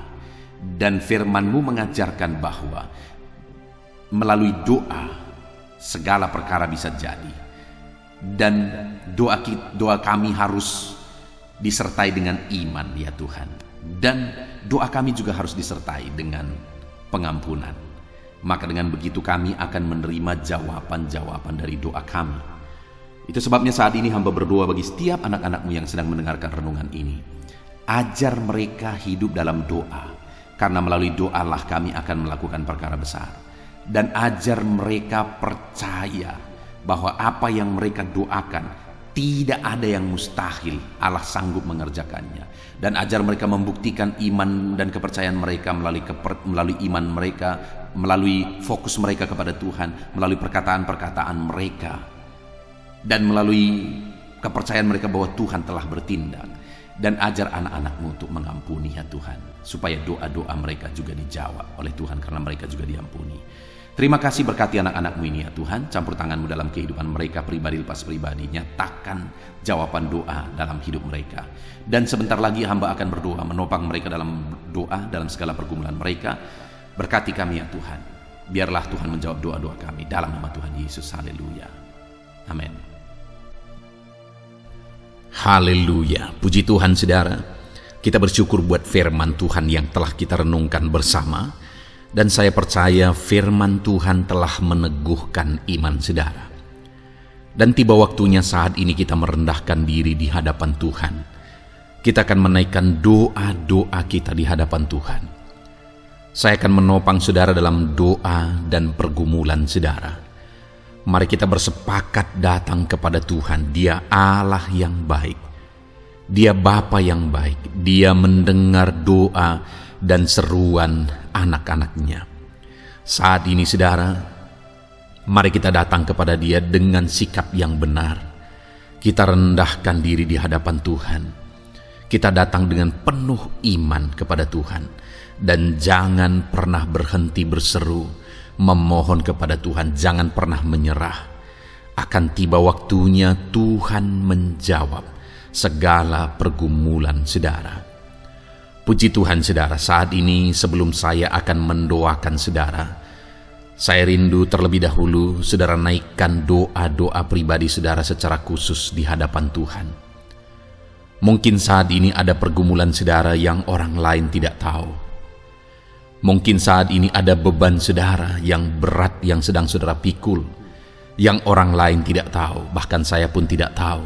dan firman-Mu mengajarkan bahwa melalui doa segala perkara bisa jadi, dan doa kami harus disertai dengan iman ya Tuhan, dan doa kami juga harus disertai dengan pengampunan. Maka dengan begitu kami akan menerima jawaban-jawaban dari doa kami. Itu sebabnya saat ini hamba berdoa bagi setiap anak-anak-Mu yang sedang mendengarkan renungan ini. Ajar mereka hidup dalam doa, karena melalui doalah kami akan melakukan perkara besar. Dan ajar mereka percaya bahwa apa yang mereka doakan tidak ada yang mustahil, Allah sanggup mengerjakannya. Dan ajar mereka membuktikan iman dan kepercayaan mereka melalui iman mereka, melalui fokus mereka kepada Tuhan, melalui perkataan-perkataan mereka, dan melalui kepercayaan mereka bahwa Tuhan telah bertindak. Dan ajar anak-anak-Mu untuk mengampuni ya Tuhan, supaya doa-doa mereka juga dijawab oleh Tuhan, karena mereka juga diampuni. Terima kasih, berkati anak-anak-Mu ini ya Tuhan. Campur tangan-Mu dalam kehidupan mereka pribadi lepas pribadi. Nyatakan jawaban doa dalam hidup mereka. Dan sebentar lagi hamba akan berdoa menopang mereka dalam doa, dalam segala pergumulan mereka. Berkati kami ya Tuhan. Biarlah Tuhan menjawab doa-doa kami dalam nama Tuhan Yesus. Haleluya. Amin. Haleluya. Puji Tuhan, saudara. Kita bersyukur buat firman Tuhan yang telah kita renungkan bersama. Dan saya percaya firman Tuhan telah meneguhkan iman saudara. Dan tiba waktunya saat ini kita merendahkan diri di hadapan Tuhan. Kita akan menaikkan doa-doa kita di hadapan Tuhan. Saya akan menopang saudara dalam doa dan pergumulan saudara. Mari kita bersepakat datang kepada Tuhan. Dia Allah yang baik. Dia Bapa yang baik. Dia mendengar doa dan seruan anak-anaknya. Saat ini saudara, mari kita datang kepada Dia dengan sikap yang benar. Kita rendahkan diri di hadapan Tuhan. Kita datang dengan penuh iman kepada Tuhan, dan jangan pernah berhenti berseru, memohon kepada Tuhan. Jangan pernah menyerah. Akan tiba waktunya Tuhan menjawab segala pergumulan saudara. Puji Tuhan saudara, saat ini sebelum saya akan mendoakan saudara, saya rindu terlebih dahulu saudara naikkan doa-doa pribadi saudara secara khusus di hadapan Tuhan. Mungkin saat ini ada pergumulan saudara yang orang lain tidak tahu. Mungkin saat ini ada beban saudara yang berat yang sedang saudara pikul, yang orang lain tidak tahu, bahkan saya pun tidak tahu.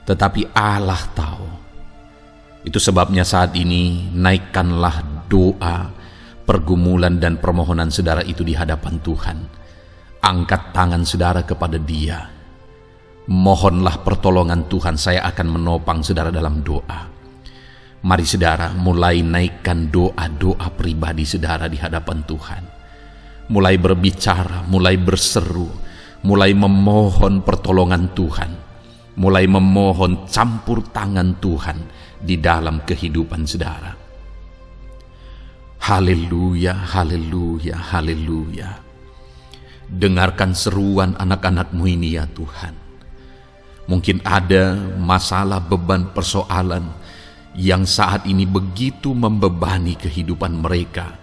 Tetapi Allah tahu. Itu sebabnya saat ini naikkanlah doa, pergumulan dan permohonan saudara itu di hadapan Tuhan. Angkat tangan saudara kepada Dia. Mohonlah pertolongan Tuhan. Saya akan menopang saudara dalam doa. Mari saudara mulai naikkan doa-doa pribadi saudara di hadapan Tuhan. Mulai berbicara, mulai berseru, mulai memohon pertolongan Tuhan. Mulai memohon campur tangan Tuhan di dalam kehidupan saudara. Haleluya, haleluya, haleluya. Dengarkan seruan anak-anak-Mu ini ya Tuhan. Mungkin ada masalah, beban, persoalan yang saat ini begitu membebani kehidupan mereka.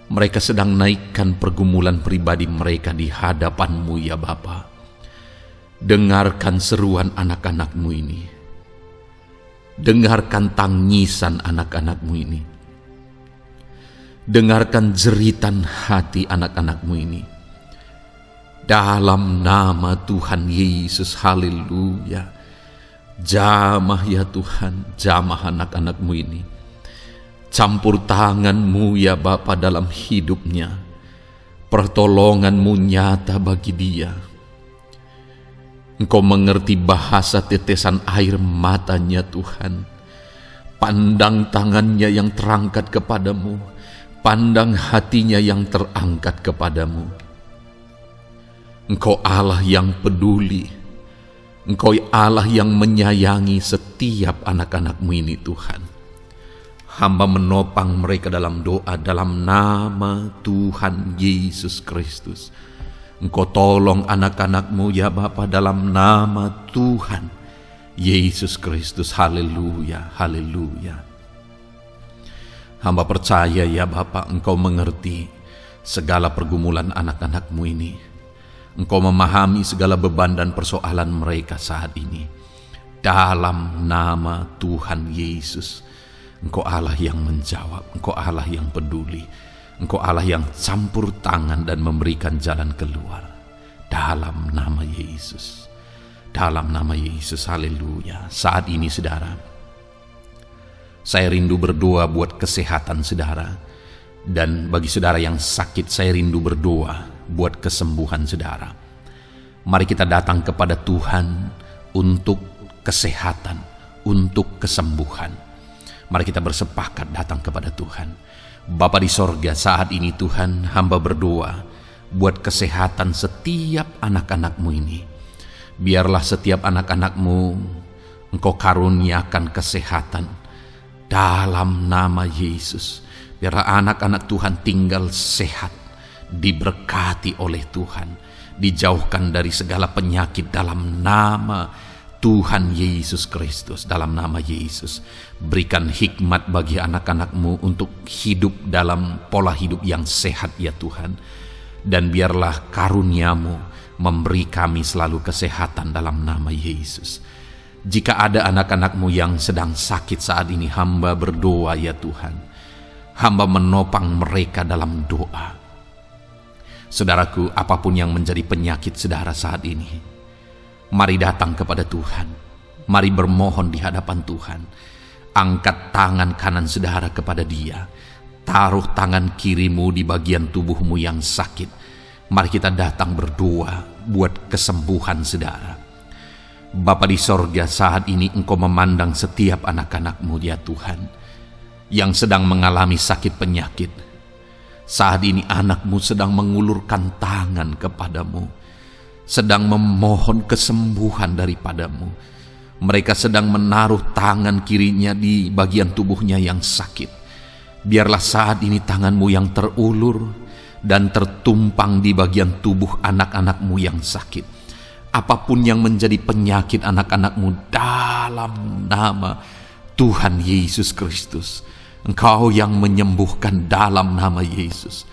Mereka sedang naikkan pergumulan pribadi mereka di hadapan-Mu ya Bapa. Dengarkan seruan anak-anak-Mu ini. Dengarkan tangisan anak-anak-Mu ini. Dengarkan jeritan hati anak-anak-Mu ini. Dalam nama Tuhan Yesus, haleluya. Jamah ya Tuhan, jamah anak-anak-Mu ini. Campur tangan-Mu ya Bapa dalam hidupnya. Pertolongan-Mu nyata bagi dia. Engkau mengerti bahasa tetesan air matanya Tuhan. Pandang tangannya yang terangkat kepadamu. Pandang hatinya yang terangkat kepadamu. Engkau Allah yang peduli. Engkau Allah yang menyayangi setiap anak-anak-Mu ini Tuhan. Hamba menopang mereka dalam doa dalam nama Tuhan Yesus Kristus. Engkau tolong anak-anak-Mu ya Bapa dalam nama Tuhan Yesus Kristus. Haleluya, haleluya. Hamba percaya ya Bapa, Engkau mengerti segala pergumulan anak-anak-Mu ini. Engkau memahami segala beban dan persoalan mereka saat ini. Dalam nama Tuhan Yesus, Engkau Allah yang menjawab, Engkau Allah yang peduli, Engkau Allah yang campur tangan dan memberikan jalan keluar. Dalam nama Yesus, dalam nama Yesus, haleluya. Saat ini saudara, saya rindu berdoa buat kesehatan saudara. Dan bagi saudara yang sakit, saya rindu berdoa buat kesembuhan saudara. Mari kita datang kepada Tuhan untuk kesehatan, untuk kesembuhan. Mari kita bersepakat datang kepada Tuhan. Bapa di sorga, saat ini Tuhan, hamba berdoa buat kesehatan setiap anak-anak-Mu ini. Biarlah setiap anak-anak-Mu Engkau karuniakan kesehatan dalam nama Yesus. Biarlah anak-anak Tuhan tinggal sehat, diberkati oleh Tuhan, dijauhkan dari segala penyakit dalam nama Tuhan Yesus Kristus. Dalam nama Yesus, berikan hikmat bagi anak-anak-Mu untuk hidup dalam pola hidup yang sehat ya Tuhan. Dan biarlah karunia-Mu memberi kami selalu kesehatan dalam nama Yesus. Jika ada anak-anak-Mu yang sedang sakit saat ini, hamba berdoa ya Tuhan. Hamba menopang mereka dalam doa. Saudaraku, apapun yang menjadi penyakit saudara saat ini, mari datang kepada Tuhan. Mari bermohon di hadapan Tuhan. Angkat tangan kanan saudara kepada Dia. Taruh tangan kirimu di bagian tubuhmu yang sakit. Mari kita datang berdoa buat kesembuhan saudara. Bapa di sorga, saat ini Engkau memandang setiap anak-anak-Mu ya Tuhan, yang sedang mengalami sakit penyakit. Saat ini anak-Mu sedang mengulurkan tangan kepadamu, sedang memohon kesembuhan daripadamu. Mereka sedang menaruh tangan kirinya di bagian tubuhnya yang sakit. Biarlah saat ini tangan-Mu yang terulur dan tertumpang di bagian tubuh anak-anak-Mu yang sakit. Apapun yang menjadi penyakit anak-anak-Mu, dalam nama Tuhan Yesus Kristus, Engkau yang menyembuhkan dalam nama Yesus.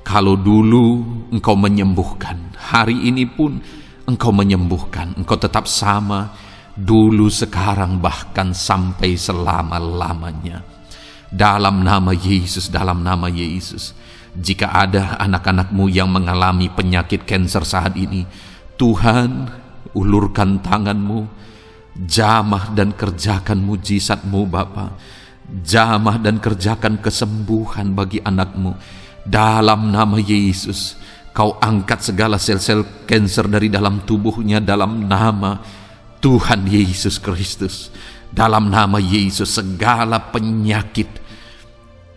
Kalau dulu Engkau menyembuhkan, hari ini pun Engkau menyembuhkan. Engkau tetap sama, dulu, sekarang, bahkan sampai selama-lamanya. Dalam nama Yesus, dalam nama Yesus. Jika ada anak-anak-Mu yang mengalami penyakit kanker saat ini, Tuhan, ulurkan tangan-Mu, jamah dan kerjakan mujizat-Mu Bapa. Jamah dan kerjakan kesembuhan bagi anak-Mu. Dalam nama Yesus, Kau angkat segala sel-sel kanker dari dalam tubuhnya dalam nama Tuhan Yesus Kristus. Dalam nama Yesus, segala penyakit,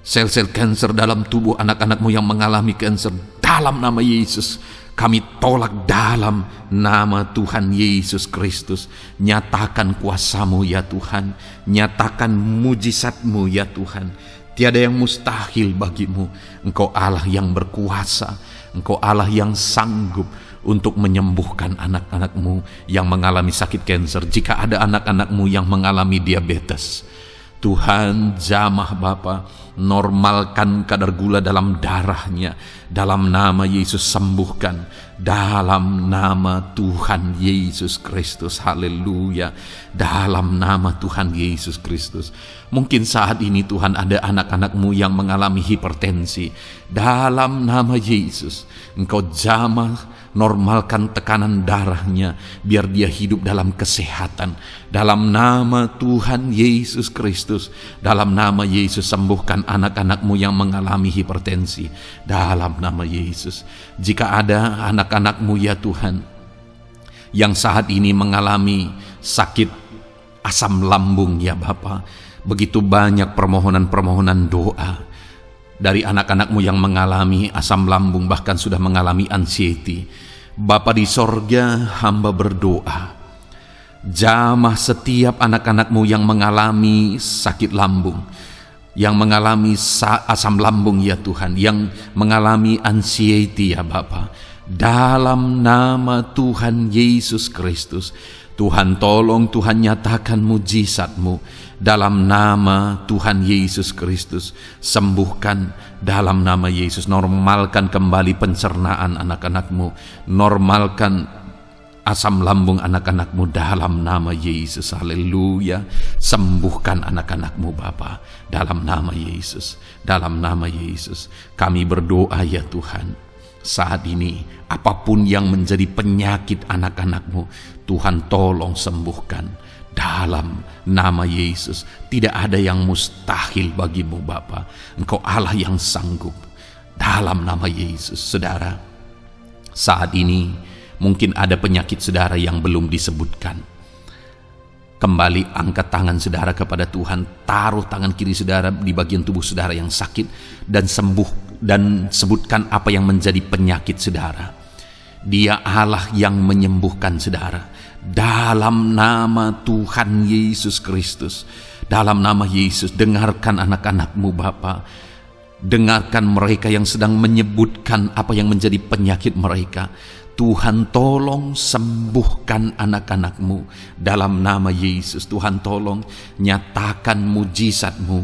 sel-sel kanker dalam tubuh anak-anak-Mu yang mengalami kanker, dalam nama Yesus, kami tolak dalam nama Tuhan Yesus Kristus. Nyatakan kuasa-Mu ya Tuhan, nyatakan mujizat-Mu ya Tuhan. Tiada yang mustahil bagimu. Engkau Allah yang berkuasa, Engkau Allah yang sanggup untuk menyembuhkan anak-anakmu yang mengalami sakit kanker. Jika ada anak-anakmu yang mengalami diabetes, Tuhan jamah Bapa, normalkan kadar gula dalam darahnya. Dalam nama Yesus sembuhkan. Dalam nama Tuhan Yesus Kristus. Haleluya. Dalam nama Tuhan Yesus Kristus. Mungkin saat ini Tuhan ada anak-anakmu yang mengalami hipertensi. Dalam nama Yesus, Engkau jamah, normalkan tekanan darahnya, biar dia hidup dalam kesehatan. Dalam nama Tuhan Yesus Kristus, dalam nama Yesus sembuhkan anak-anakmu yang mengalami hipertensi. Dalam nama Yesus. Jika ada anak-anakmu ya Tuhan, yang saat ini mengalami sakit asam lambung ya Bapa, begitu banyak permohonan-permohonan doa dari anak-anakmu yang mengalami asam lambung, bahkan sudah mengalami anxiety. Bapa di sorga, hamba berdoa, jamah setiap anak-anakmu yang mengalami sakit lambung, yang mengalami asam lambung ya Tuhan, yang mengalami anxiety ya Bapa. Dalam nama Tuhan Yesus Kristus, Tuhan tolong, Tuhan nyatakan mujizat-Mu. Dalam nama Tuhan Yesus Kristus, sembuhkan dalam nama Yesus. Normalkan kembali pencernaan anak-anakmu, normalkan asam lambung anak-anakmu dalam nama Yesus. Haleluya. Sembuhkan anak-anakmu Bapa dalam nama Yesus. Dalam nama Yesus kami berdoa ya Tuhan, saat ini apapun yang menjadi penyakit anak-anakmu, Tuhan tolong sembuhkan dalam nama Yesus. Tidak ada yang mustahil bagimu Bapa. Engkau Allah yang sanggup. Dalam nama Yesus. Saudara, saat ini mungkin ada penyakit saudara yang belum disebutkan. Kembali angkat tangan saudara kepada Tuhan, taruh tangan kiri saudara di bagian tubuh saudara yang sakit, dan sembuh, dan sebutkan apa yang menjadi penyakit saudara. Dia Allah yang menyembuhkan saudara. Dalam nama Tuhan Yesus Kristus, dalam nama Yesus, dengarkan anak-anakmu Bapa. Dengarkan mereka yang sedang menyebutkan apa yang menjadi penyakit mereka. Tuhan tolong sembuhkan anak-anakmu dalam nama Yesus. Tuhan tolong nyatakan mujizat-Mu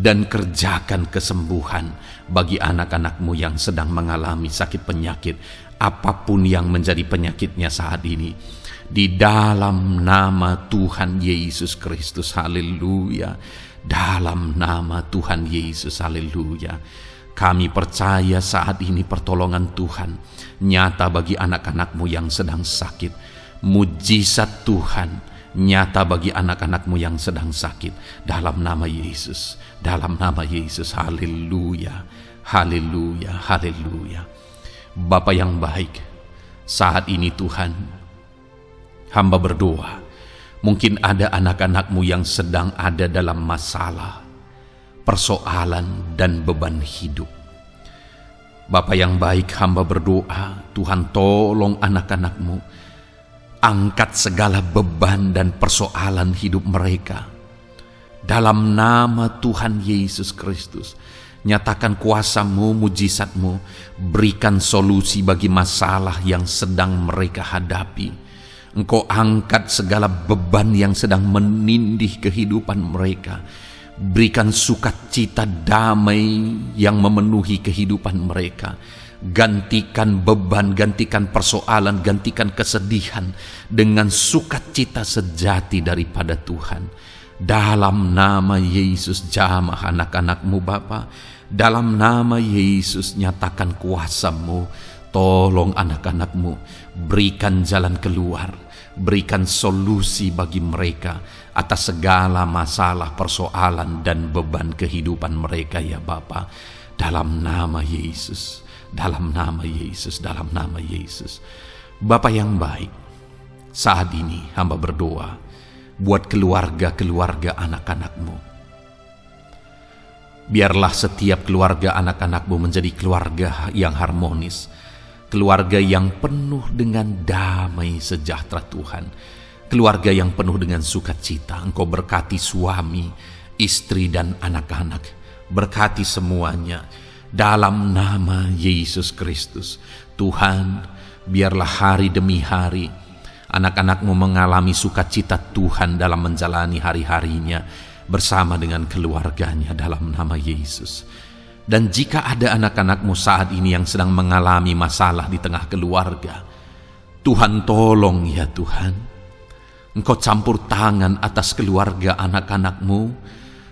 dan kerjakan kesembuhan bagi anak-anakmu yang sedang mengalami sakit penyakit, apapun yang menjadi penyakitnya saat ini. Di dalam nama Tuhan Yesus Kristus. Haleluya. Dalam nama Tuhan Yesus. Haleluya. Kami percaya saat ini pertolongan Tuhan nyata bagi anak-anakmu yang sedang sakit. Mujizat Tuhan nyata bagi anak-anakmu yang sedang sakit. Dalam nama Yesus. Dalam nama Yesus. Haleluya. Haleluya. Haleluya. Bapa yang baik, saat ini Tuhan, hamba berdoa, mungkin ada anak-anakmu yang sedang ada dalam masalah, persoalan, dan beban hidup. Bapa yang baik, hamba berdoa, Tuhan tolong anak-anakmu, angkat segala beban dan persoalan hidup mereka. Dalam nama Tuhan Yesus Kristus, nyatakan kuasa-Mu, mujizat-Mu, berikan solusi bagi masalah yang sedang mereka hadapi. Engkau angkat segala beban yang sedang menindih kehidupan mereka. Berikan sukacita damai yang memenuhi kehidupan mereka. Gantikan beban, gantikan persoalan, gantikan kesedihan dengan sukacita sejati daripada Tuhan. Dalam nama Yesus, jamah anak-anakmu Bapa. Dalam nama Yesus, nyatakan kuasa-Mu. Tolong anak-anakmu, berikan jalan keluar, berikan solusi bagi mereka atas segala masalah, persoalan, dan beban kehidupan mereka ya Bapa. Dalam nama Yesus, dalam nama Yesus, dalam nama Yesus. Bapa yang baik, saat ini hamba berdoa buat keluarga-keluarga anak-anakmu. Biarlah setiap keluarga anak-anakmu menjadi keluarga yang harmonis, keluarga yang penuh dengan damai sejahtera Tuhan, keluarga yang penuh dengan sukacita. Engkau berkati suami, istri, dan anak-anak. Berkati semuanya dalam nama Yesus Kristus. Tuhan, biarlah hari demi hari anak-anak-Mu mengalami sukacita Tuhan dalam menjalani hari-harinya bersama dengan keluarganya dalam nama Yesus. Dan jika ada anak-anak-Mu saat ini yang sedang mengalami masalah di tengah keluarga, Tuhan tolong ya Tuhan. Engkau campur tangan atas keluarga anak-anak-Mu.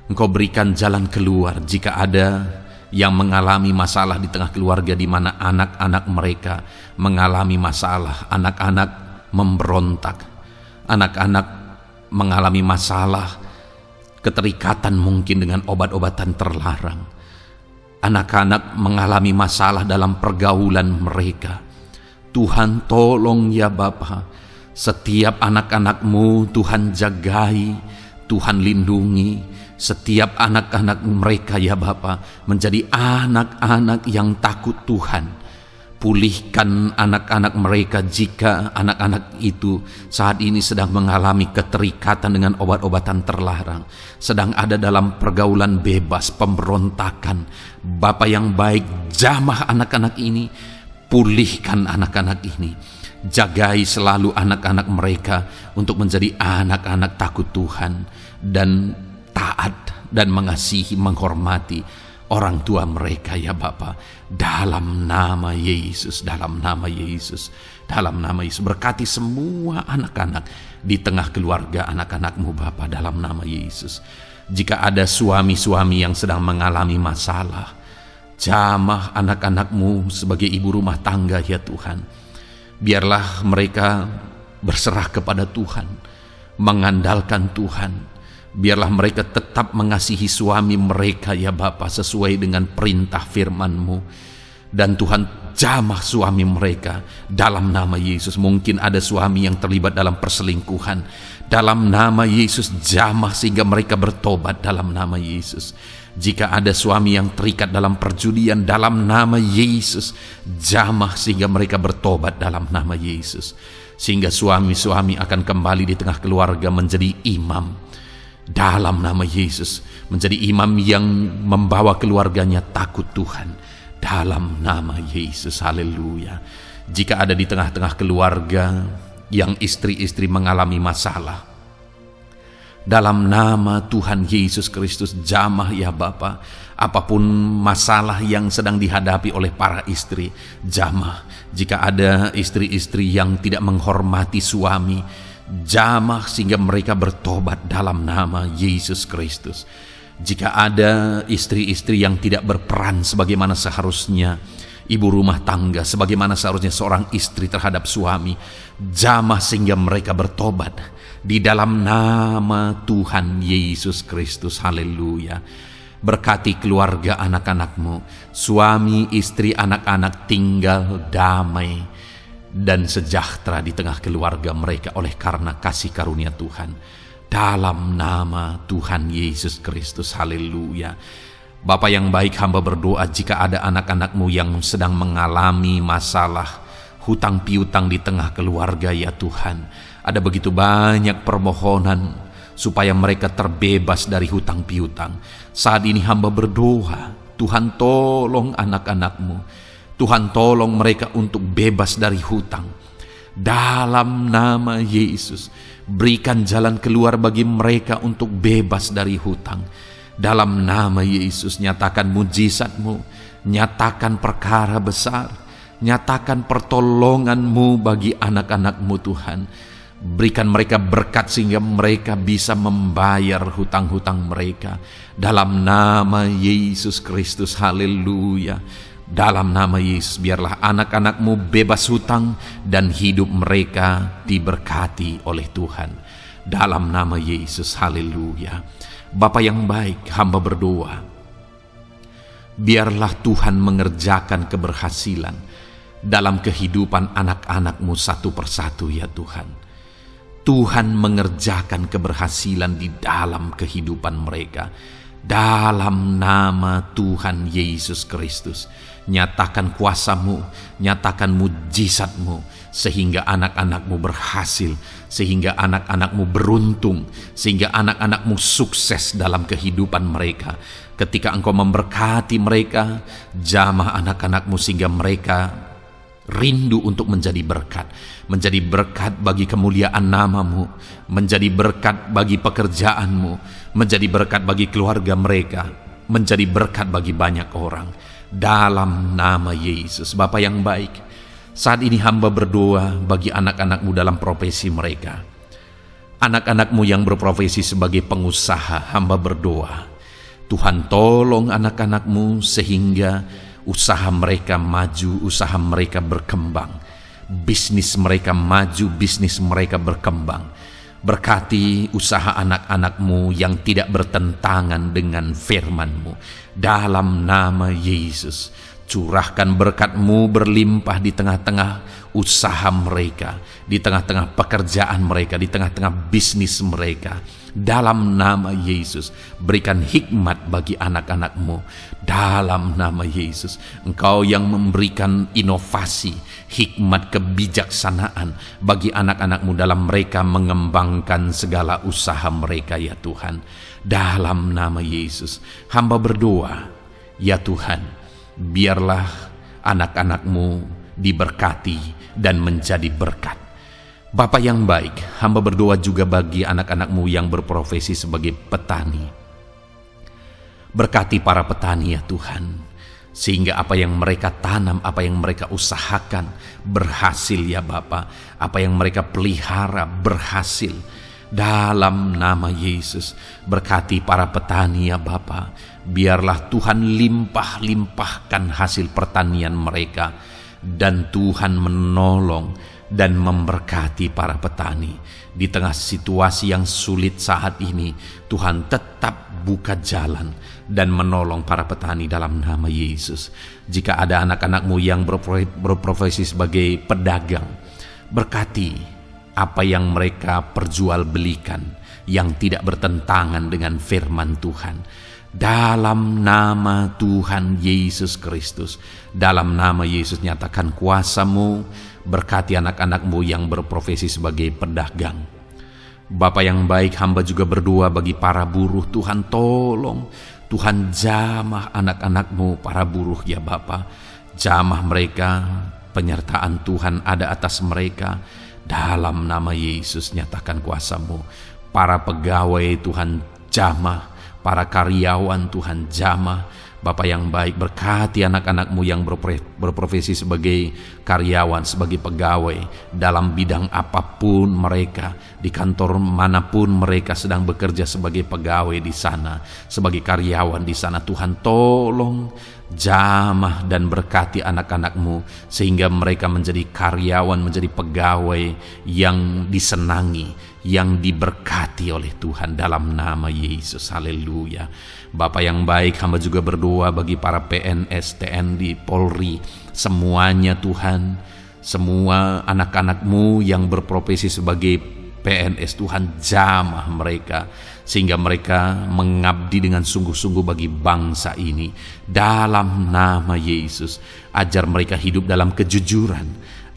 Engkau berikan jalan keluar jika ada yang mengalami masalah di tengah keluarga di mana anak-anak mereka mengalami masalah, anak-anak memberontak, anak-anak mengalami masalah keterikatan mungkin dengan obat-obatan terlarang, anak-anak mengalami masalah dalam pergaulan mereka. Tuhan tolong ya Bapa, setiap anak-anak-Mu Tuhan jagai, Tuhan lindungi. Setiap anak-anak mereka ya Bapa menjadi anak-anak yang takut Tuhan. Pulihkan anak-anak mereka jika anak-anak itu saat ini sedang mengalami keterikatan dengan obat-obatan terlarang, sedang ada dalam pergaulan bebas, pemberontakan. Bapa yang baik, jamah anak-anak ini, pulihkan anak-anak ini. Jagai selalu anak-anak mereka untuk menjadi anak-anak takut Tuhan dan taat dan mengasihi, menghormati orang tua mereka ya Bapa. Dalam nama Yesus, dalam nama Yesus, dalam nama Yesus. Berkati semua anak-anak di tengah keluarga anak-anak-Mu Bapa dalam nama Yesus. Jika ada suami-suami yang sedang mengalami masalah, jamah anak-anak-Mu sebagai ibu rumah tangga ya Tuhan. Biarlah mereka berserah kepada Tuhan, mengandalkan Tuhan. Biarlah mereka tetap mengasihi suami mereka ya Bapa sesuai dengan perintah firman-Mu. Dan Tuhan jamah suami mereka dalam nama Yesus. Mungkin ada suami yang terlibat dalam perselingkuhan, dalam nama Yesus jamah sehingga mereka bertobat dalam nama Yesus. Jika ada suami yang terikat dalam perjudian, dalam nama Yesus jamah sehingga mereka bertobat dalam nama Yesus. Sehingga suami-suami akan kembali di tengah keluarga menjadi imam dalam nama Yesus, menjadi imam yang membawa keluarganya takut Tuhan dalam nama Yesus. Haleluya. Jika ada di tengah-tengah keluarga yang istri-istri mengalami masalah, dalam nama Tuhan Yesus Kristus jamah ya Bapa, apapun masalah yang sedang dihadapi oleh para istri, jamah. Jika ada istri-istri yang tidak menghormati suami, jamah sehingga mereka bertobat dalam nama Yesus Kristus. Jika ada istri-istri yang tidak berperan sebagaimana seharusnya ibu rumah tangga, sebagaimana seharusnya seorang istri terhadap suami, jamah sehingga mereka bertobat di dalam nama Tuhan Yesus Kristus. Haleluya. Berkati keluarga anak-anak-Mu, suami, istri, anak-anak tinggal damai dan sejahtera di tengah keluarga mereka oleh karena kasih karunia Tuhan. Dalam nama Tuhan Yesus Kristus. Haleluya. Bapa yang baik, hamba berdoa jika ada anak-anak-Mu yang sedang mengalami masalah hutang piutang di tengah keluarga ya Tuhan. Ada begitu banyak permohonan supaya mereka terbebas dari hutang piutang. Saat ini hamba berdoa, Tuhan tolong anak-anak-Mu. Tuhan tolong mereka untuk bebas dari hutang. Dalam nama Yesus, berikan jalan keluar bagi mereka untuk bebas dari hutang. Dalam nama Yesus, nyatakan mujizat-Mu, nyatakan perkara besar, nyatakan pertolongan-Mu bagi anak-anak-Mu Tuhan. Berikan mereka berkat sehingga mereka bisa membayar hutang-hutang mereka. Dalam nama Yesus Kristus, haleluya. Dalam nama Yesus, biarlah anak-anak-Mu bebas hutang dan hidup mereka diberkati oleh Tuhan. Dalam nama Yesus, haleluya. Bapa yang baik, hamba berdoa, biarlah Tuhan mengerjakan keberhasilan dalam kehidupan anak-anak-Mu satu persatu ya Tuhan. Tuhan mengerjakan keberhasilan di dalam kehidupan mereka. Dalam nama Tuhan Yesus Kristus, nyatakan kuasa-Mu, nyatakan mujizat-Mu, sehingga anak-anakmu berhasil, sehingga anak-anakmu beruntung, sehingga anak-anakmu sukses dalam kehidupan mereka. Ketika Engkau memberkati mereka, jamah anak-anakmu sehingga mereka rindu untuk menjadi berkat bagi kemuliaan namamu, menjadi berkat bagi pekerjaanmu, menjadi berkat bagi keluarga mereka, menjadi berkat bagi banyak orang. Dalam nama Yesus. Bapa yang baik, saat ini hamba berdoa bagi anak-anakmu dalam profesi mereka. Anak-anakmu yang berprofesi sebagai pengusaha, hamba berdoa, Tuhan tolong anak-anakmu sehingga usaha mereka maju, usaha mereka berkembang, bisnis mereka maju, bisnis mereka berkembang. Berkati usaha anak-anakmu yang tidak bertentangan dengan firman-Mu. Dalam nama Yesus, curahkan berkat-Mu berlimpah di tengah-tengah usaha mereka, di tengah-tengah pekerjaan mereka, di tengah-tengah bisnis mereka. Dalam nama Yesus, berikan hikmat bagi anak-anakmu. Dalam nama Yesus, Engkau yang memberikan inovasi, hikmat, kebijaksanaan bagi anak-anakmu dalam mereka mengembangkan segala usaha mereka, ya Tuhan. Dalam nama Yesus, hamba berdoa, ya Tuhan, biarlah anak-anakmu diberkati dan menjadi berkat. Bapa yang baik, hamba berdoa juga bagi anak-anakmu yang berprofesi sebagai petani. Berkati para petani, ya Tuhan, sehingga apa yang mereka tanam, apa yang mereka usahakan berhasil, ya Bapa. Apa yang mereka pelihara berhasil. Dalam nama Yesus, berkati para petani, ya Bapa. Biarlah Tuhan limpah-limpahkan hasil pertanian mereka, dan Tuhan menolong dan memberkati para petani. Di tengah situasi yang sulit saat ini, Tuhan tetap buka jalan dan menolong para petani dalam nama Yesus. Jika ada anak-anakmu yang berprofesi sebagai pedagang, berkati apa yang mereka perjualbelikan yang tidak bertentangan dengan firman Tuhan. Dalam nama Tuhan Yesus Kristus, dalam nama Yesus, nyatakan kuasa-Mu, berkati anak-anakmu yang berprofesi sebagai pedagang. Bapa yang baik, hamba juga berdoa bagi para buruh. Tuhan tolong, Tuhan jamah anak-anakmu para buruh, ya Bapa. Jamah mereka, penyertaan Tuhan ada atas mereka. Dalam nama Yesus, nyatakan kuasa-Mu. Para pegawai Tuhan jamah, para karyawan Tuhan jamah. Bapa yang baik, berkati anak-anakmu yang berprofesi sebagai karyawan, sebagai pegawai dalam bidang apapun mereka, di kantor manapun mereka sedang bekerja sebagai pegawai di sana, sebagai karyawan di sana. Tuhan tolong jamah dan berkati anak-anakmu sehingga mereka menjadi karyawan, menjadi pegawai yang disenangi, yang diberkati oleh Tuhan dalam nama Yesus. Haleluya. Bapa yang baik, hamba juga berdoa bagi para PNS, TNI, Polri, semuanya Tuhan, semua anak-anakmu yang berprofesi sebagai PNS, Tuhan jamah mereka sehingga mereka mengabdi dengan sungguh-sungguh bagi bangsa ini. Dalam nama Yesus, ajar mereka hidup dalam kejujuran,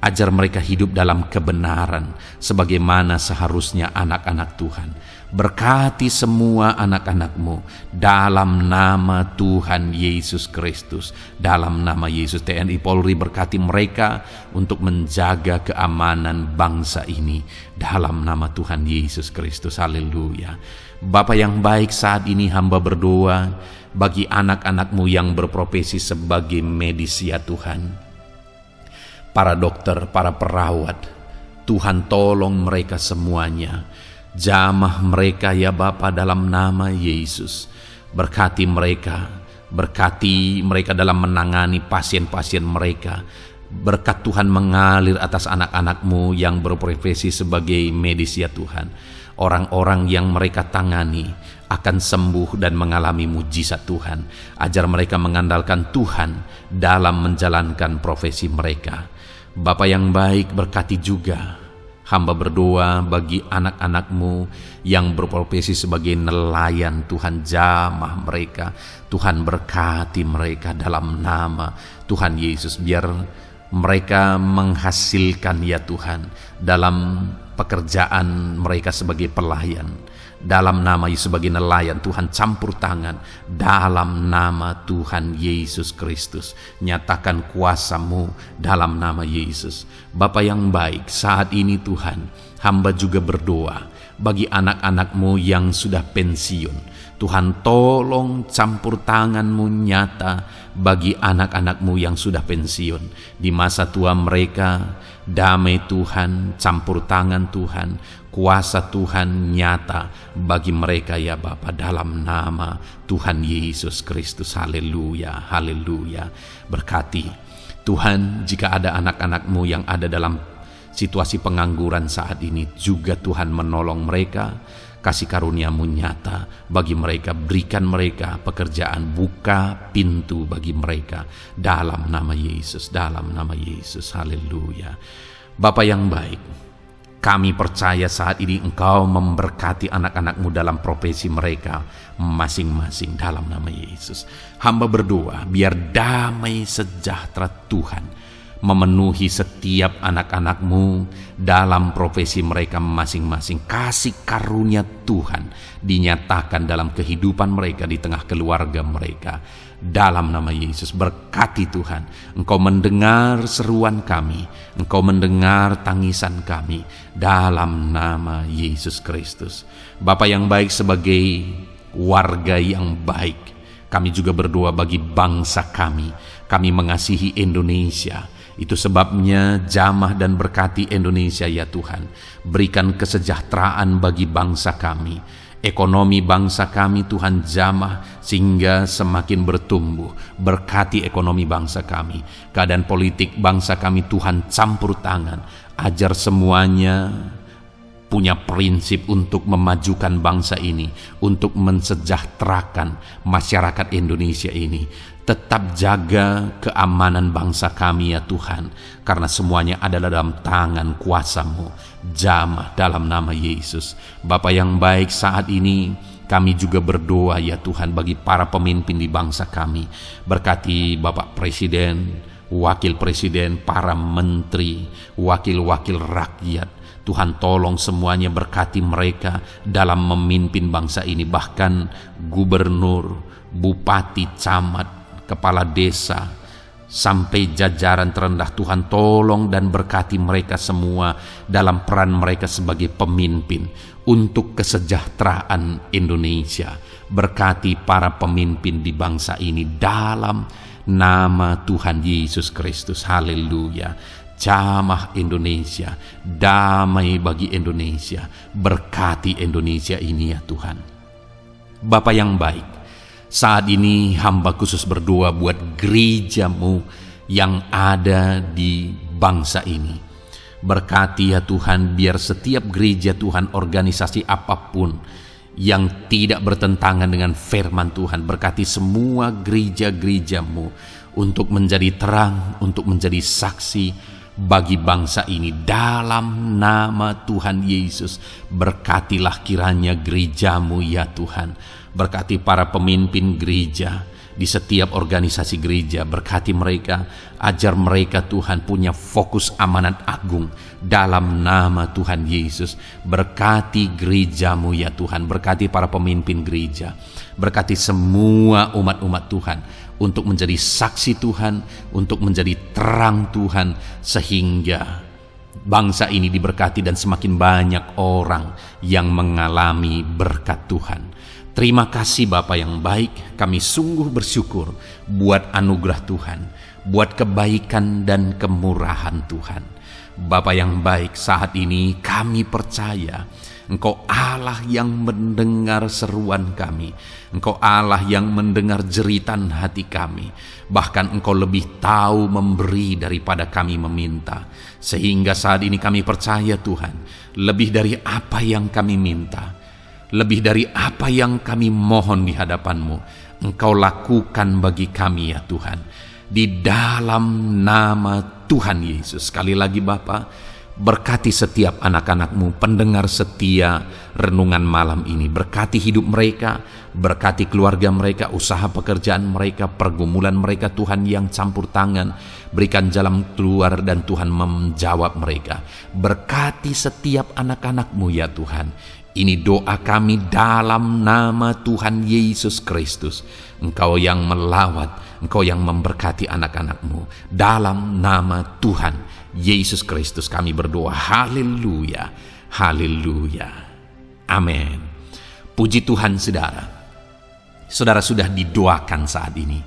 ajar mereka hidup dalam kebenaran sebagaimana seharusnya anak-anak Tuhan. Berkati semua anak-anakmu dalam nama Tuhan Yesus Kristus. Dalam nama Yesus, TNI Polri berkati mereka untuk menjaga keamanan bangsa ini dalam nama Tuhan Yesus Kristus. Haleluya. Bapa yang baik, saat ini hamba berdoa bagi anak-anakmu yang berprofesi sebagai medis, ya Tuhan. Para dokter, para perawat, Tuhan tolong mereka semuanya. Jamah mereka, ya Bapa, dalam nama Yesus. Berkati mereka dalam menangani pasien-pasien mereka. Berkat Tuhan mengalir atas anak-anakmu yang berprofesi sebagai medis, ya Tuhan. Orang-orang yang mereka tangani akan sembuh dan mengalami mujizat Tuhan. Ajar mereka mengandalkan Tuhan dalam menjalankan profesi mereka. Bapa yang baik, berkati juga hamba berdoa bagi anak-anakmu yang berprofesi sebagai nelayan. Tuhan jamah mereka, Tuhan berkati mereka dalam nama Tuhan Yesus. Biar mereka menghasilkan ya Tuhan dalam pekerjaan mereka sebagai pelayan. Dalam nama Yesus sebagai nelayan, Tuhan campur tangan. Dalam nama Tuhan Yesus Kristus, nyatakan kuasa-Mu dalam nama Yesus. Bapa yang baik, saat ini Tuhan, hamba juga berdoa bagi anak-anak-Mu yang sudah pensiun. Tuhan, tolong campur tangan-Mu nyata bagi anak-anak-Mu yang sudah pensiun. Di masa tua mereka, damai Tuhan, campur tangan Tuhan, kuasa Tuhan nyata bagi mereka ya Bapa, dalam nama Tuhan Yesus Kristus. Haleluya, haleluya. Berkati Tuhan, jika ada anak-anak-Mu yang ada dalam situasi pengangguran saat ini, juga Tuhan menolong mereka. Kasih karunia-Mu nyata bagi mereka, berikan mereka pekerjaan, buka pintu bagi mereka dalam nama Yesus, dalam nama Yesus. Haleluya. Bapa yang baik, kami percaya saat ini Engkau memberkati anak-anak-Mu dalam profesi mereka masing-masing dalam nama Yesus. Hamba berdoa biar damai sejahtera Tuhan memenuhi setiap anak-anak-Mu dalam profesi mereka masing-masing. Kasih karunia Tuhan dinyatakan dalam kehidupan mereka, di tengah keluarga mereka. Dalam nama Yesus, berkati Tuhan. Engkau mendengar seruan kami, Engkau mendengar tangisan kami dalam nama Yesus Kristus. Bapa yang baik, sebagai warga yang baik, kami juga berdoa bagi bangsa kami. Kami mengasihi Indonesia. Itu sebabnya jamah dan berkati Indonesia ya Tuhan. Berikan kesejahteraan bagi bangsa kami. Ekonomi bangsa kami Tuhan jamah sehingga semakin bertumbuh. Berkati ekonomi bangsa kami. Keadaan politik bangsa kami Tuhan campur tangan. Ajar semuanya punya prinsip untuk memajukan bangsa ini, untuk mensejahterakan masyarakat Indonesia ini. Tetap jaga keamanan bangsa kami ya Tuhan, karena semuanya adalah dalam tangan kuasa-Mu. Jamah dalam nama Yesus. Bapa yang baik, saat ini kami juga berdoa ya Tuhan bagi para pemimpin di bangsa kami. Berkati Bapak Presiden, Wakil Presiden, para menteri, wakil-wakil rakyat. Tuhan, tolong semuanya, berkati mereka dalam memimpin bangsa ini. Bahkan gubernur, bupati, camat, kepala desa, sampai jajaran terendah. Tuhan, tolong dan berkati mereka semua dalam peran mereka sebagai pemimpin untuk kesejahteraan Indonesia. Berkati para pemimpin di bangsa ini dalam nama Tuhan Yesus Kristus. Haleluya. Jamah Indonesia, damai bagi Indonesia. Berkati Indonesia ini ya Tuhan. Bapa yang baik, saat ini hamba khusus berdoa buat gereja-Mu yang ada di bangsa ini. Berkati ya Tuhan, biar setiap gereja Tuhan, organisasi apapun yang tidak bertentangan dengan firman Tuhan, berkati semua gereja-gereja-Mu untuk menjadi terang, untuk menjadi saksi bagi bangsa ini dalam nama Tuhan Yesus. Berkatilah kiranya gereja-Mu ya Tuhan. Berkati para pemimpin gereja di setiap organisasi gereja. Berkati mereka, ajar mereka Tuhan punya fokus amanat agung dalam nama Tuhan Yesus. Berkati gereja-Mu ya Tuhan. Berkati para pemimpin gereja. Berkati semua umat-umat Tuhan untuk menjadi saksi Tuhan, untuk menjadi terang Tuhan, sehingga bangsa ini diberkati dan semakin banyak orang yang mengalami berkat Tuhan. Terima kasih Bapa yang baik, kami sungguh bersyukur buat anugerah Tuhan, buat kebaikan dan kemurahan Tuhan. Bapa yang baik, saat ini kami percaya Engkau Allah yang mendengar seruan kami. Engkau Allah yang mendengar jeritan hati kami. Bahkan Engkau lebih tahu memberi daripada kami meminta. Sehingga saat ini kami percaya Tuhan, lebih dari apa yang kami minta, lebih dari apa yang kami mohon di hadapan-Mu, Engkau lakukan bagi kami ya Tuhan. Di dalam nama Tuhan Yesus. Sekali lagi Bapa, Berkati setiap anak-anak-Mu, pendengar setia renungan malam ini. Berkati hidup mereka, berkati keluarga mereka, usaha pekerjaan mereka, pergumulan mereka, Tuhan yang campur tangan. Berikan jalan keluar dan Tuhan menjawab mereka. Berkati setiap anak-anak-Mu ya Tuhan. Ini doa kami dalam nama Tuhan Yesus Kristus. Engkau yang melawat, Engkau yang memberkati anak-anak-Mu. Dalam nama Tuhan Yesus Kristus kami berdoa. Haleluya, haleluya, amin. Puji Tuhan saudara. Saudara sudah didoakan saat ini.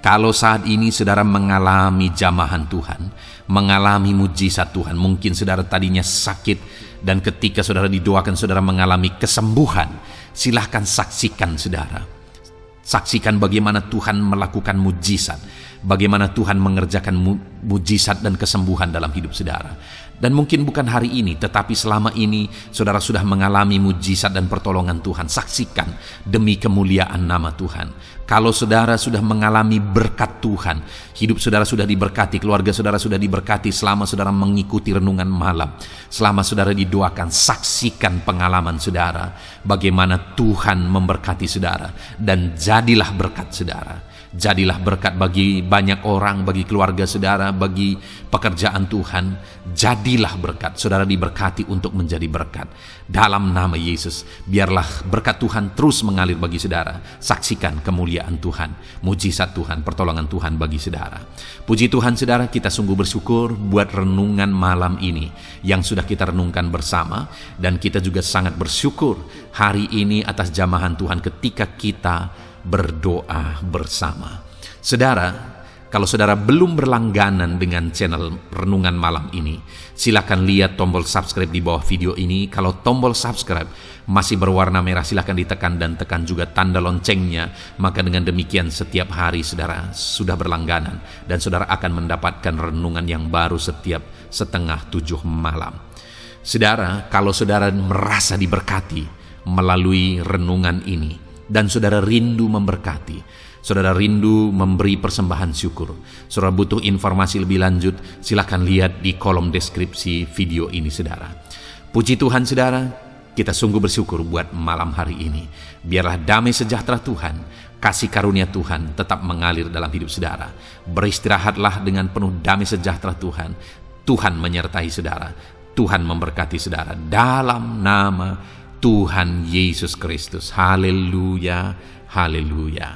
Kalau saat ini saudara mengalami jamahan Tuhan, mengalami mujizat Tuhan, mungkin saudara tadinya sakit, dan ketika saudara didoakan saudara mengalami kesembuhan, silahkan saksikan saudara. Saksikan bagaimana Tuhan melakukan mujizat, bagaimana Tuhan mengerjakan mujizat dan kesembuhan dalam hidup saudara. Dan mungkin bukan hari ini, tetapi selama ini saudara sudah mengalami mujizat dan pertolongan Tuhan. Saksikan demi kemuliaan nama Tuhan. Kalau saudara sudah mengalami berkat Tuhan, hidup saudara sudah diberkati, keluarga saudara sudah diberkati selama saudara mengikuti renungan malam, selama saudara didoakan, saksikan pengalaman saudara, bagaimana Tuhan memberkati saudara, dan jadilah berkat saudara. Jadilah berkat bagi banyak orang, bagi keluarga saudara, bagi pekerjaan Tuhan. Jadilah berkat, saudara diberkati untuk menjadi berkat. Dalam nama Yesus, biarlah berkat Tuhan terus mengalir bagi saudara. Saksikan kemuliaan Tuhan, mujizat Tuhan, pertolongan Tuhan bagi saudara. Puji Tuhan saudara, kita sungguh bersyukur buat renungan malam ini yang sudah kita renungkan bersama. Dan kita juga sangat bersyukur hari ini atas jamahan Tuhan ketika kita berdoa bersama. Saudara, kalau saudara belum berlangganan dengan channel renungan malam ini, silakan lihat tombol subscribe di bawah video ini. Kalau tombol subscribe masih berwarna merah, silakan ditekan dan tekan juga tanda loncengnya. Maka dengan demikian setiap hari saudara sudah berlangganan dan saudara akan mendapatkan renungan yang baru setiap 6:30 malam. Saudara, kalau saudara merasa diberkati melalui renungan ini, dan saudara rindu memberkati, saudara rindu memberi persembahan syukur, saudara butuh informasi lebih lanjut, silakan lihat di kolom deskripsi video ini saudara. Puji Tuhan saudara, kita sungguh bersyukur buat malam hari ini. Biarlah damai sejahtera Tuhan, kasih karunia Tuhan tetap mengalir dalam hidup saudara. Beristirahatlah dengan penuh damai sejahtera Tuhan. Tuhan menyertai saudara, Tuhan memberkati saudara dalam nama Tuhan Yesus Kristus. Haleluya, haleluya.